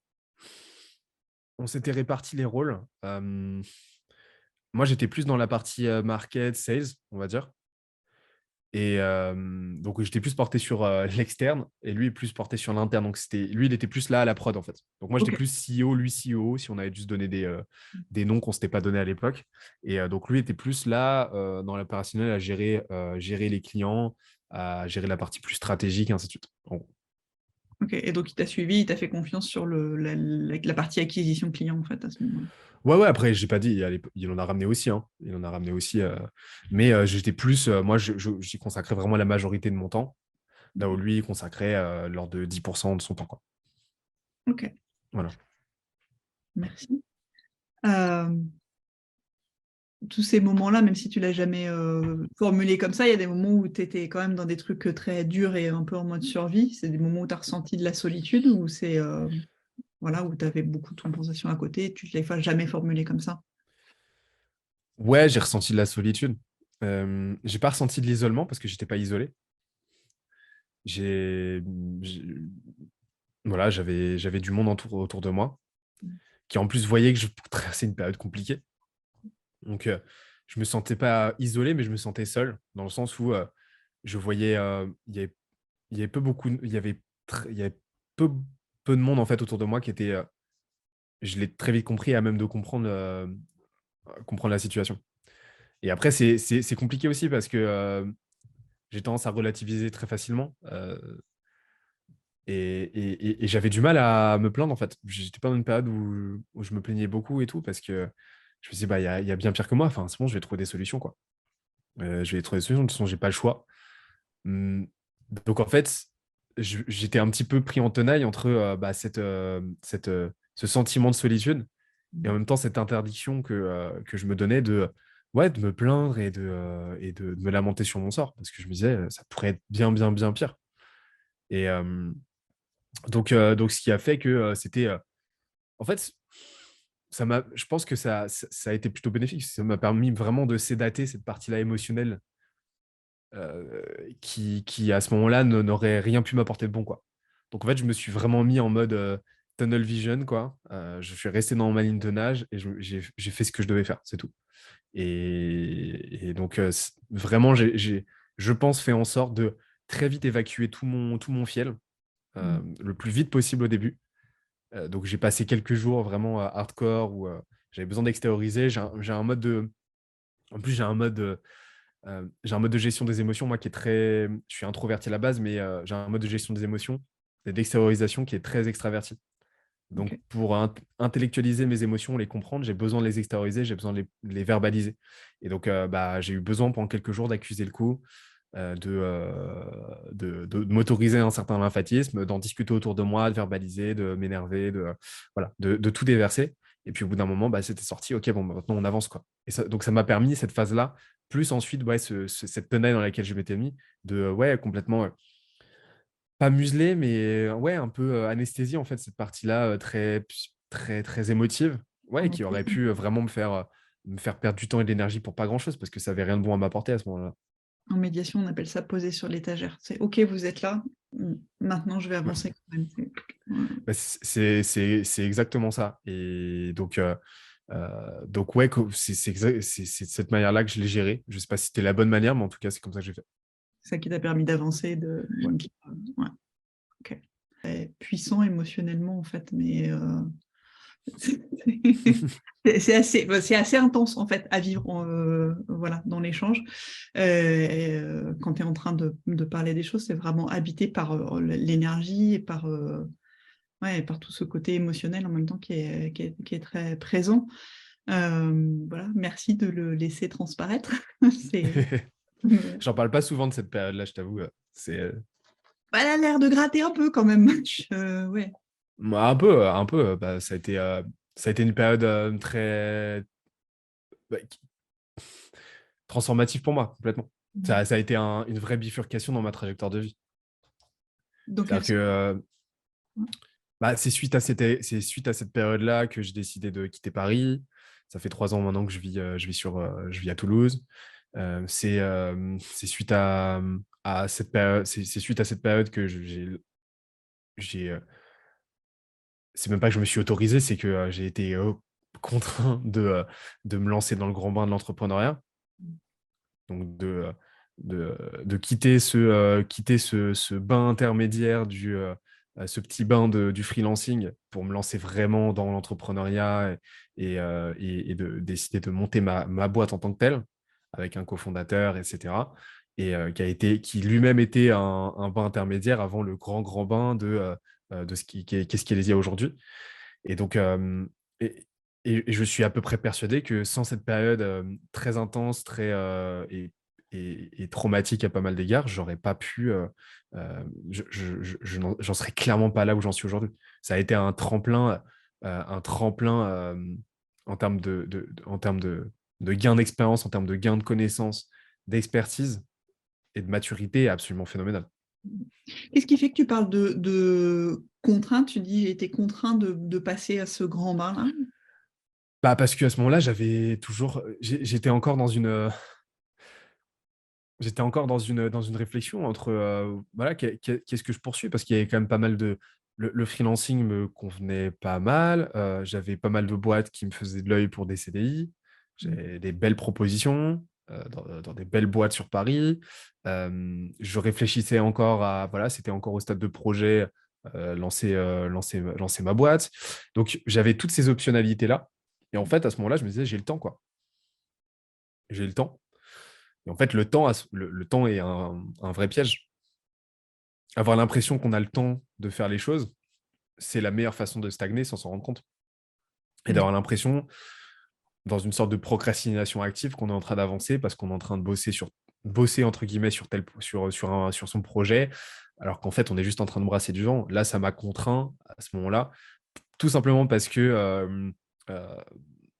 on s'était réparti les rôles. Moi, j'étais plus dans la partie market, sales, on va dire. Et donc, j'étais plus porté sur l'externe et lui, plus porté sur l'interne. Donc, lui, il était plus là à la prod, en fait. Donc, moi, j'étais Ok. plus CEO, lui CEO, si on avait juste donné des noms qu'on ne s'était pas donné à l'époque. Et donc, lui était plus là dans l'opérationnel à gérer les clients, à gérer la partie plus stratégique, et ainsi de suite. En gros. Ok. Et donc il t'a suivi, il t'a fait confiance sur la partie acquisition client en fait à ce moment-là. Ouais, après, j'ai pas dit, il en a ramené aussi, hein. Il en a ramené aussi. Mais j'étais plus, moi, j'y consacrais vraiment la majorité de mon temps, là où lui, il consacrait l'ordre de 10% de son temps, quoi. Ok, Voilà. merci. Euh, tous ces moments-là, même si tu l'as jamais formulé comme ça, il y a des moments où tu étais quand même dans des trucs très durs et un peu en mode survie. C'est des moments où tu as ressenti de la solitude ou c'est voilà, où tu avais beaucoup de compensation à côté, tu ne l'as jamais formulé comme ça. Ouais, j'ai ressenti de la solitude. J'ai pas ressenti de l'isolement parce que j'étais pas isolé. J'ai, j'ai- voilà, j'avais du monde autour de moi qui en plus voyait que je traversais une période compliquée. Donc, je me sentais pas isolé, mais je me sentais seul dans le sens où je voyais, il y avait peu beaucoup, il y avait peu, peu de monde en fait autour de moi qui était, je l'ai très vite compris à même de comprendre la situation. Et après, c'est compliqué aussi parce que j'ai tendance à relativiser très facilement. Et j'avais du mal à me plaindre, en fait. J'étais pas dans une période où je me plaignais beaucoup et tout, parce que je me disais, bah, il y a bien pire que moi. Enfin, c'est bon, je vais trouver des solutions, quoi. Je vais trouver des solutions. De toute façon, j'ai pas le choix. Hum, Donc, en fait, j'étais un petit peu pris en tenaille entre bah, ce sentiment de solitude et en même temps cette interdiction que je me donnais ouais, de me plaindre et de me lamenter sur mon sort, parce que je me disais, ça pourrait être bien, bien, bien pire. Et donc, ce qui a fait que c'était... en fait, je pense que ça a été plutôt bénéfique. Ça m'a permis vraiment de sédater cette partie-là émotionnelle qui, à ce moment-là, n'aurait rien pu m'apporter de bon, quoi. Donc, en fait, je me suis vraiment mis en mode tunnel vision, quoi. Je suis resté dans ma ligne de nage et j'ai fait ce que je devais faire, c'est tout. Et donc, vraiment, je pense, fait en sorte de très vite évacuer tout mon fiel, le plus vite possible au début. Donc, j'ai passé quelques jours vraiment hardcore où j'avais besoin d'extérioriser. J'ai un mode de... En plus, j'ai un mode de gestion des émotions, moi, qui est très... Je suis introverti à la base, mais j'ai un mode de gestion des émotions et d'extériorisation qui est très extraverti. Donc, Ok. pour intellectualiser mes émotions, les comprendre, j'ai besoin de les extérioriser, j'ai besoin de les verbaliser. Et donc, bah, j'ai eu besoin pendant quelques jours d'accuser le coup, de m'autoriser un certain lymphatisme, d'en discuter autour de moi, de verbaliser, de m'énerver, voilà, de tout déverser. Et puis, au bout d'un moment, bah, c'était sorti. OK, bon, bah, maintenant, on avance, quoi. Et donc, ça m'a permis, cette phase-là, plus ensuite, ouais, cette tenaille dans laquelle je m'étais mis, ouais, complètement... pas muselé, mais ouais, un peu anesthésie, en fait, cette partie-là très, très, très émotive. Ouais, qui aurait pu vraiment me faire perdre du temps et de l'énergie pour pas grand-chose, parce que ça avait rien de bon à m'apporter à ce moment-là. En médiation, on appelle ça poser sur l'étagère. C'est OK, vous êtes là. Maintenant, je vais Ouais. avancer quand même. Ouais. Bah, c'est exactement ça. Et donc ouais, c'est de cette manière-là que je l'ai géré. Je sais pas si c'était la bonne manière, mais en tout cas, c'est comme ça que j'ai fait. C'est ça qui t'a permis d'avancer. Ouais, ok. Très puissant émotionnellement, en fait, mais c'est assez intense, en fait, à vivre voilà, dans l'échange. Quand tu es en train de parler des choses, c'est vraiment habité par l'énergie et ouais, par tout ce côté émotionnel en même temps qui est très présent. Voilà, merci de le laisser transparaître. C'est... J'en parle pas souvent de cette période-là, je t'avoue. C'est Bah, elle a l'air de gratter un peu quand même. Ouais. Moi, un peu. Bah, ça a été une période très bah, transformative pour moi, complètement. Ça a été une vraie bifurcation dans ma trajectoire de vie. Dans quel C'est-à-dire que sens? bah, c'est suite à cette période-là que j'ai décidé de quitter Paris. Ça fait 3 ans maintenant que je vis à Toulouse. C'est suite à cette période, c'est suite à cette période que j'ai, c'est même pas que je me suis autorisé, c'est que j'ai été contraint de me lancer dans le grand bain de l'entrepreneuriat. Donc de quitter ce bain intermédiaire ce petit bain du freelancing pour me lancer vraiment dans l'entrepreneuriat et de décider de monter ma boîte en tant que telle avec un cofondateur, etc. Et qui lui-même était un bain intermédiaire avant le grand bain de qu'est-ce qui est les IA aujourd'hui. Et donc, et, et je suis à peu près persuadé que sans cette période très intense, et traumatique à pas mal d'égards, j'aurais pas pu. J'en serais clairement pas là où j'en suis aujourd'hui. Ça a été un tremplin en termes en termes de gain d'expérience, en termes de gain de connaissances, d'expertise et de maturité absolument phénoménal. Qu'est-ce qui fait que tu parles de contrainte? Tu dis j'ai été contraint de passer à ce grand bain-là. Bah, parce qu'à ce moment-là, j'étais encore dans dans une réflexion entre voilà, qu'est-ce que je poursuis parce qu'il y avait quand même pas mal de. Le freelancing me convenait pas mal. J'avais pas mal de boîtes qui me faisaient de l'œil pour des CDI. J'ai des belles propositions dans des belles boîtes sur Paris. Je réfléchissais encore à. Voilà, c'était encore au stade de projet, lancer ma boîte. Donc, j'avais toutes ces optionnalités-là. Et en fait, à ce moment-là, je me disais, j'ai le temps, quoi. J'ai le temps. Et en fait, le temps est un vrai piège. Avoir l'impression qu'on a le temps de faire les choses, c'est la meilleure façon de stagner sans s'en rendre compte. Et d'avoir l'impression, dans une sorte de procrastination active, qu'on est en train d'avancer parce qu'on est en train de bosser entre guillemets sur son projet, alors qu'en fait, on est juste en train de brasser du vent. Là, ça m'a contraint à ce moment-là, tout simplement parce que euh,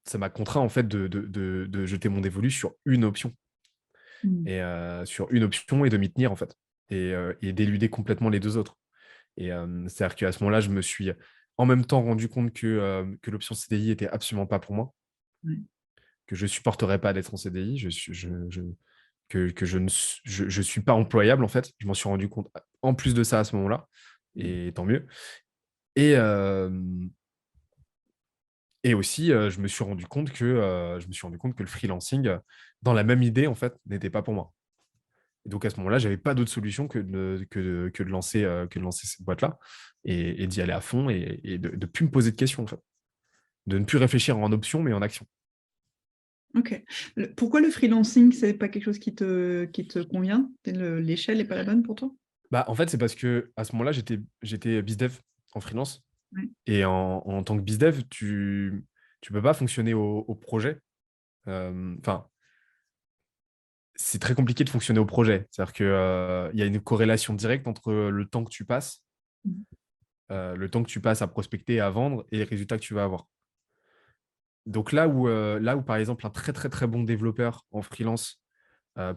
ça m'a contraint en fait de jeter mon dévolu sur une option. Et sur une option et de m'y tenir en fait et d'éluder complètement les deux autres. Et c'est-à-dire qu'à ce moment-là, je me suis en même temps rendu compte que l'option CDI était absolument pas pour moi, Ouais. que je supporterais pas d'être en CDI, que je suis pas employable en fait. Je m'en suis rendu compte en plus de ça à ce moment-là, et tant mieux. Et, et aussi, je me suis rendu compte que le freelancing, dans la même idée en fait, n'était pas pour moi. Et donc à ce moment-là, j'avais pas d'autre solution que de lancer cette boîte-là et d'y aller à fond et de ne plus me poser de questions, en fait. De ne plus réfléchir en option, mais en action. Ok. Pourquoi le freelancing, c'est pas quelque chose qui te convient? L'échelle n'est pas la bonne pour toi? Bah, en fait, c'est parce que à ce moment-là, j'étais bizdev en freelance. Ouais. Et en tant que bizdev, tu peux pas fonctionner au projet. Enfin, c'est très compliqué de fonctionner au projet. C'est-à-dire qu'il y a une corrélation directe entre le temps que tu passes à prospecter et à vendre et les résultats que tu vas avoir. Donc là où, par exemple, un très, très, très bon développeur en freelance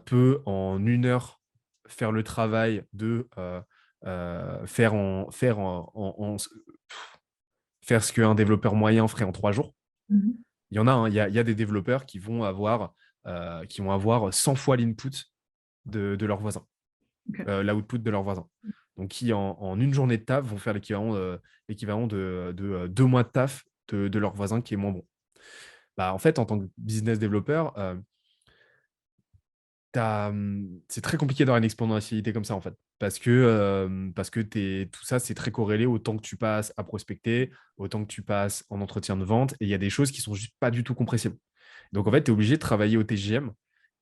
peut, en 1 heure, faire le travail faire ce qu'un développeur moyen ferait en 3 jours. Mhm. Il y en a, hein, il y a des développeurs qui vont avoir 100 fois l'input de leur voisin, Ok. l'output de leur voisin. Donc, qui, en une journée de taf, vont faire l'équivalent de 2 mois de taf de leur voisin qui est moins bon. Bah, en fait, en tant que business développeur, c'est très compliqué d'avoir une exponentialité comme ça, en fait. Parce que tout ça, c'est très corrélé au temps que tu passes à prospecter, au temps que tu passes en entretien de vente. Et il y a des choses qui sont juste pas du tout compressibles. Donc, en fait, tu es obligé de travailler au TGM.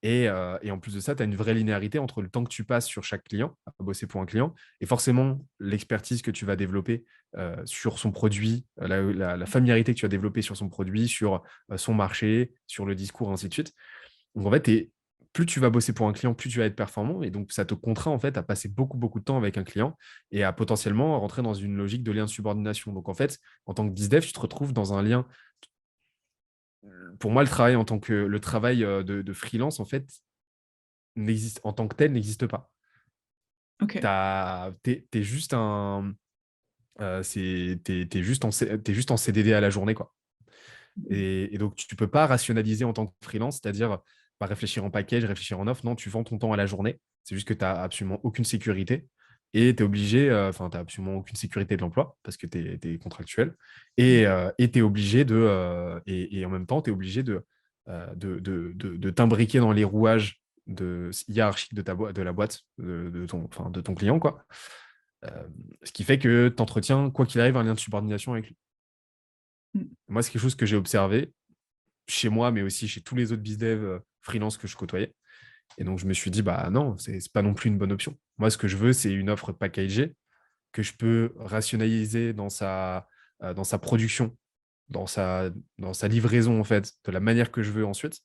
Et en plus de ça, tu as une vraie linéarité entre le temps que tu passes sur chaque client, à bosser pour un client, et forcément l'expertise que tu vas développer sur son produit, la familiarité que tu vas développer sur son produit, sur son marché, sur le discours, ainsi de suite. Donc, en fait, plus tu vas bosser pour un client, plus tu vas être performant. Et donc, ça te contraint en fait à passer beaucoup, beaucoup de temps avec un client et à potentiellement rentrer dans une logique de lien de subordination. Donc, en fait, en tant que BizDev, tu te retrouves dans un lien. Pour moi, le travail de freelance, en fait, en tant que tel, n'existe pas. Ok. T'es juste t'es juste en CDD à la journée, quoi. Et donc, tu ne peux pas rationaliser en tant que freelance, c'est-à-dire pas réfléchir en package, réfléchir en offre. Non, tu vends ton temps à la journée. C'est juste que tu n'as absolument aucune sécurité. Et tu es obligé, enfin, tu n'as absolument aucune sécurité de l'emploi parce que tu es contractuel. Et tu es obligé et en même temps, tu es obligé de t'imbriquer dans les rouages hiérarchiques de la boîte, de ton client, quoi. Ce qui fait que tu entretiens, quoi qu'il arrive, un lien de subordination avec lui. Mm. Moi, c'est quelque chose que j'ai observé chez moi, mais aussi chez tous les autres bizdev freelance que je côtoyais. Et donc, je me suis dit, bah non, c'est pas non plus une bonne option. Moi, ce que je veux, c'est une offre packagée que je peux rationaliser dans sa production, dans sa livraison, en fait, de la manière que je veux ensuite.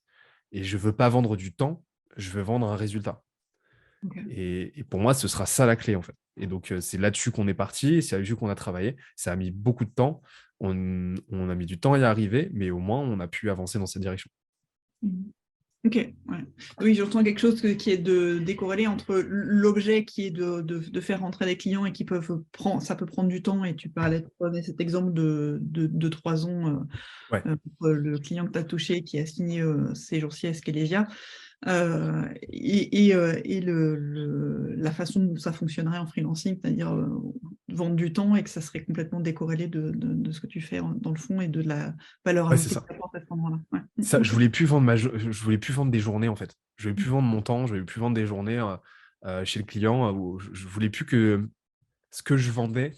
Et je veux pas vendre du temps, je veux vendre un résultat. Ok. Et pour moi, ce sera ça la clé, en fait. Et donc, c'est là-dessus qu'on est parti, c'est là-dessus qu'on a travaillé. Ça a mis beaucoup de temps. On a mis du temps à y arriver, mais au moins, on a pu avancer dans cette direction. Mm. Ok, ouais. Oui, j'entends quelque chose qui est de décorrélé entre l'objet qui est de faire rentrer des clients et qui peuvent prendre, ça peut prendre du temps, et tu parlais de cet exemple de 3 ans Ouais, pour le client que tu as touché qui a signé ces jours-ci à Skelésia. Et la façon dont ça fonctionnerait en freelancing, c'est-à-dire vendre du temps, et que ça serait complètement décorrélé de ce que tu fais dans le fond et de la valeur ouais, c'est ajoutée que ça. tu apportes à cet endroit-là. Ouais. Ça, Ok. je voulais plus vendre des journées, en fait. Je voulais plus vendre mon temps, je voulais plus vendre des journées chez le client. Où je voulais plus que ce que je vendais.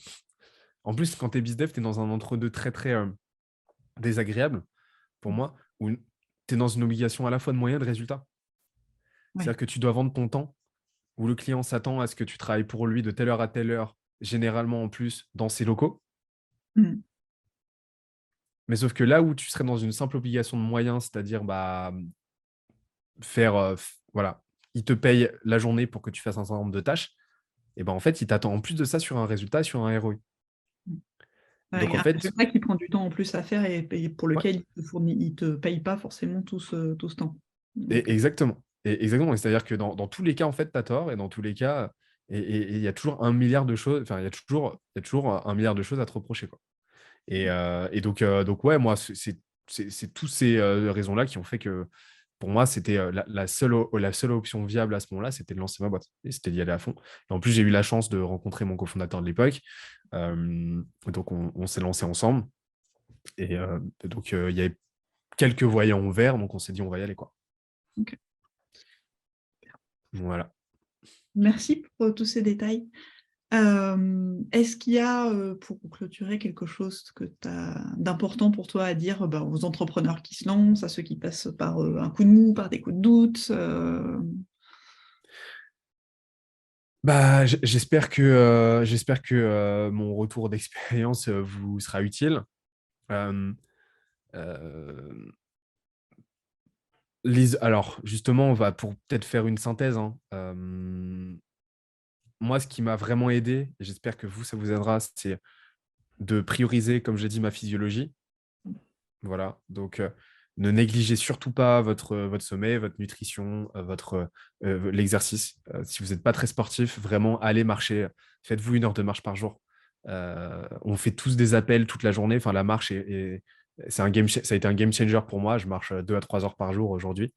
En plus, quand tu es bizdev, tu es dans un entre-deux très, très désagréable pour moi, où tu es dans une obligation à la fois de moyens et de résultats. Ouais. C'est-à-dire que tu dois vendre ton temps, où le client s'attend à ce que tu travailles pour lui de telle heure à telle heure, généralement en plus dans ses locaux. Mm. Mais sauf que là où tu serais dans une simple obligation de moyens, c'est-à-dire bah, voilà, il te paye la journée pour que tu fasses un certain nombre de tâches, et ben en fait, il t'attend en plus de ça sur un résultat, sur un ROI. Donc Ouais, en un fait, résultat qui prend du temps en plus à faire, et pour ouais, lequel il te paye pas forcément tout ce temps. Ok. exactement. Et exactement. C'est-à-dire que dans tous les cas, en fait, tu as tort, et dans tous les cas, et il y a toujours un milliard de choses, enfin, il y a toujours un milliard de choses à te reprocher, quoi. Et donc, ouais, moi, c'est toutes ces raisons-là qui ont fait que pour moi, c'était la seule option viable à ce moment-là, c'était de lancer ma boîte. Et c'était d'y aller à fond. Et en plus, j'ai eu la chance de rencontrer mon cofondateur de l'époque. Donc, on s'est lancé ensemble. Et donc, il y avait quelques voyants ouverts. Donc, on s'est dit, on va y aller, quoi. Ok. Voilà. Merci pour tous ces détails. Est-ce qu'il y a, pour clôturer, quelque chose que d'important pour toi à dire aux entrepreneurs qui se lancent, à ceux qui passent par un coup de mou, par des coups de doute Bah, j'espère que mon retour d'expérience vous sera utile. Euh, euh, alors, justement, on va pour peut-être faire une synthèse, hein. Moi, ce qui m'a vraiment aidé, et j'espère que vous, ça vous aidera, c'est de prioriser, comme j'ai dit, ma physiologie. Voilà. Donc, ne négligez surtout pas votre sommeil, votre nutrition, l'exercice. Si vous n'êtes pas très sportif, vraiment, allez marcher. Faites-vous 1 heure de marche par jour. On fait tous des appels toute la journée. Enfin, la marche ça a été un game changer pour moi. Je marche 2 à 3 heures par jour aujourd'hui.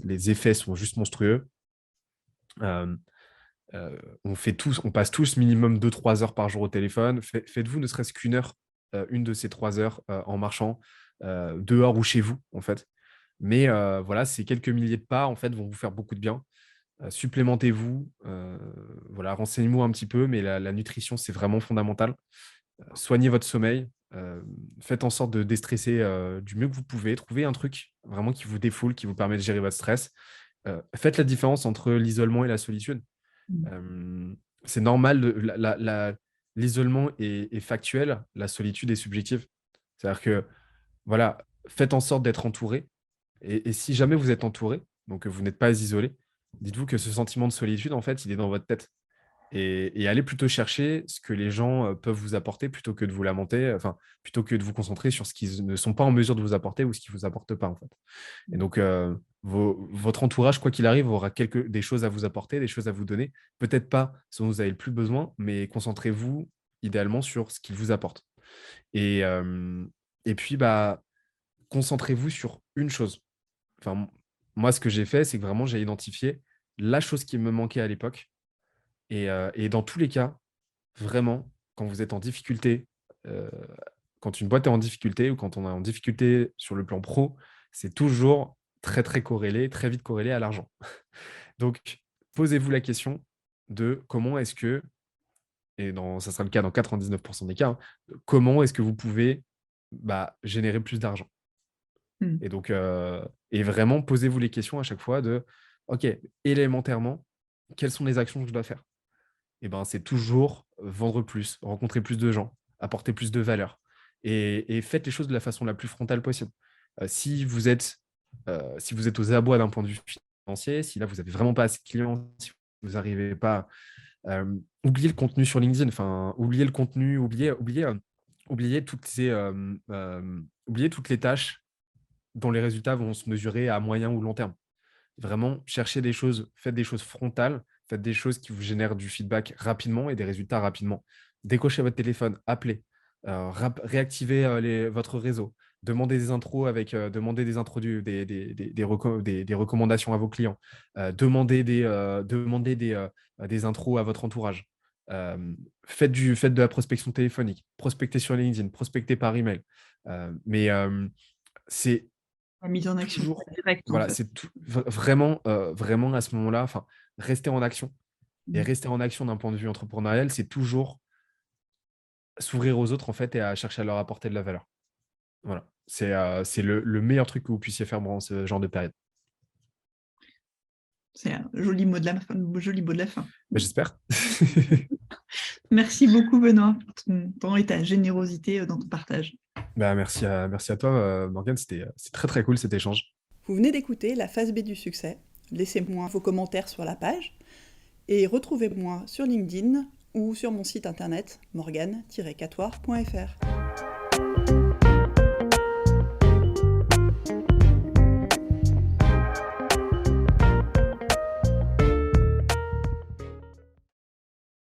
Les effets sont juste monstrueux. Euh, on passe tous minimum 2 3 heures par jour au téléphone. Faites-vous ne serait-ce qu'une heure, une de ces 3 heures en marchant dehors ou chez vous, en fait. Mais voilà, ces quelques milliers de pas, en fait, vont vous faire beaucoup de bien. Supplémentez-vous, voilà, renseignez-vous un petit peu, mais la nutrition, c'est vraiment fondamental. Soignez votre sommeil, faites en sorte de déstresser du mieux que vous pouvez. Trouvez un truc vraiment qui vous défoule, qui vous permet de gérer votre stress. Faites la différence entre l'isolement et la solitude. Euh, c'est normal, l'isolement est factuel, la solitude est subjective. C'est-à-dire que, voilà, faites en sorte d'être entouré. Et si jamais vous êtes entouré, donc vous n'êtes pas isolé. Dites-vous que ce sentiment de solitude, en fait, il est dans votre tête. Et allez plutôt chercher ce que les gens peuvent vous apporter plutôt que de vous lamenter, enfin, plutôt que de vous concentrer sur ce qu'ils ne sont pas en mesure de vous apporter ou ce qu'ils ne vous apportent pas, en fait. Et donc, votre entourage, quoi qu'il arrive, aura des choses à vous apporter, des choses à vous donner. Peut-être pas ce dont vous avez le plus besoin, mais concentrez-vous idéalement sur ce qu'ils vous apportent. Et, et puis, bah, concentrez-vous sur une chose. Enfin, moi, ce que j'ai fait, c'est que vraiment, j'ai identifié la chose qui me manquait à l'époque. Et dans tous les cas, vraiment, quand vous êtes en difficulté, heu, quand une boîte est en difficulté ou quand on est en difficulté sur le plan pro, c'est toujours très, très corrélé, très vite corrélé à l'argent. Donc, posez-vous la question de comment est-ce que, ça sera le cas dans 99 des cas, hein, comment est-ce que vous pouvez, bah, générer plus d'argent? Mmh. Et donc, et vraiment posez-vous les questions à chaque fois de: «OK, élémentairement, quelles sont les actions que je dois faire?» Et ben, c'est toujours vendre plus, rencontrer plus de gens, apporter plus de valeur et faites les choses de la façon la plus frontale possible. Si vous êtes aux abois d'un point de vue financier, si là, vous avez vraiment pas assez de clients, si vous arrivez pas, oubliez le contenu sur LinkedIn, enfin, oubliez le contenu, oubliez oubliez toutes les tâches dont les résultats vont se mesurer à moyen ou long terme. Vraiment, cherchez des choses, faites des choses frontales, faites des choses qui vous génèrent du feedback rapidement et des résultats rapidement. Décrochez votre téléphone, appelez, réactivez votre réseau, demandez des, introdu- des recommandations à vos clients, demandez des intros à votre entourage. Faites de la prospection téléphonique, prospectez sur LinkedIn, prospectez par email. Mais c'est La mise en action toujours, directe, en voilà, fait. vraiment, vraiment à ce moment-là, enfin, rester en action. Et Mmh. rester en action d'un point de vue entrepreneurial, c'est toujours s'ouvrir aux autres, en fait, et à chercher à leur apporter de la valeur. Voilà. C'est le meilleur truc que vous puissiez faire pendant ce genre de période. C'est un joli mot de la fin, joli mot de la fin. Bah, j'espère. Merci beaucoup Benoît pour ton temps et ta générosité, dans ton partage. Bah, merci à toi, Morgane. C'est très, très cool cet échange. Vous venez d'écouter la phase B du succès. Laissez-moi vos commentaires sur la page et retrouvez-moi sur LinkedIn ou sur mon site internet morgane-catoire.fr.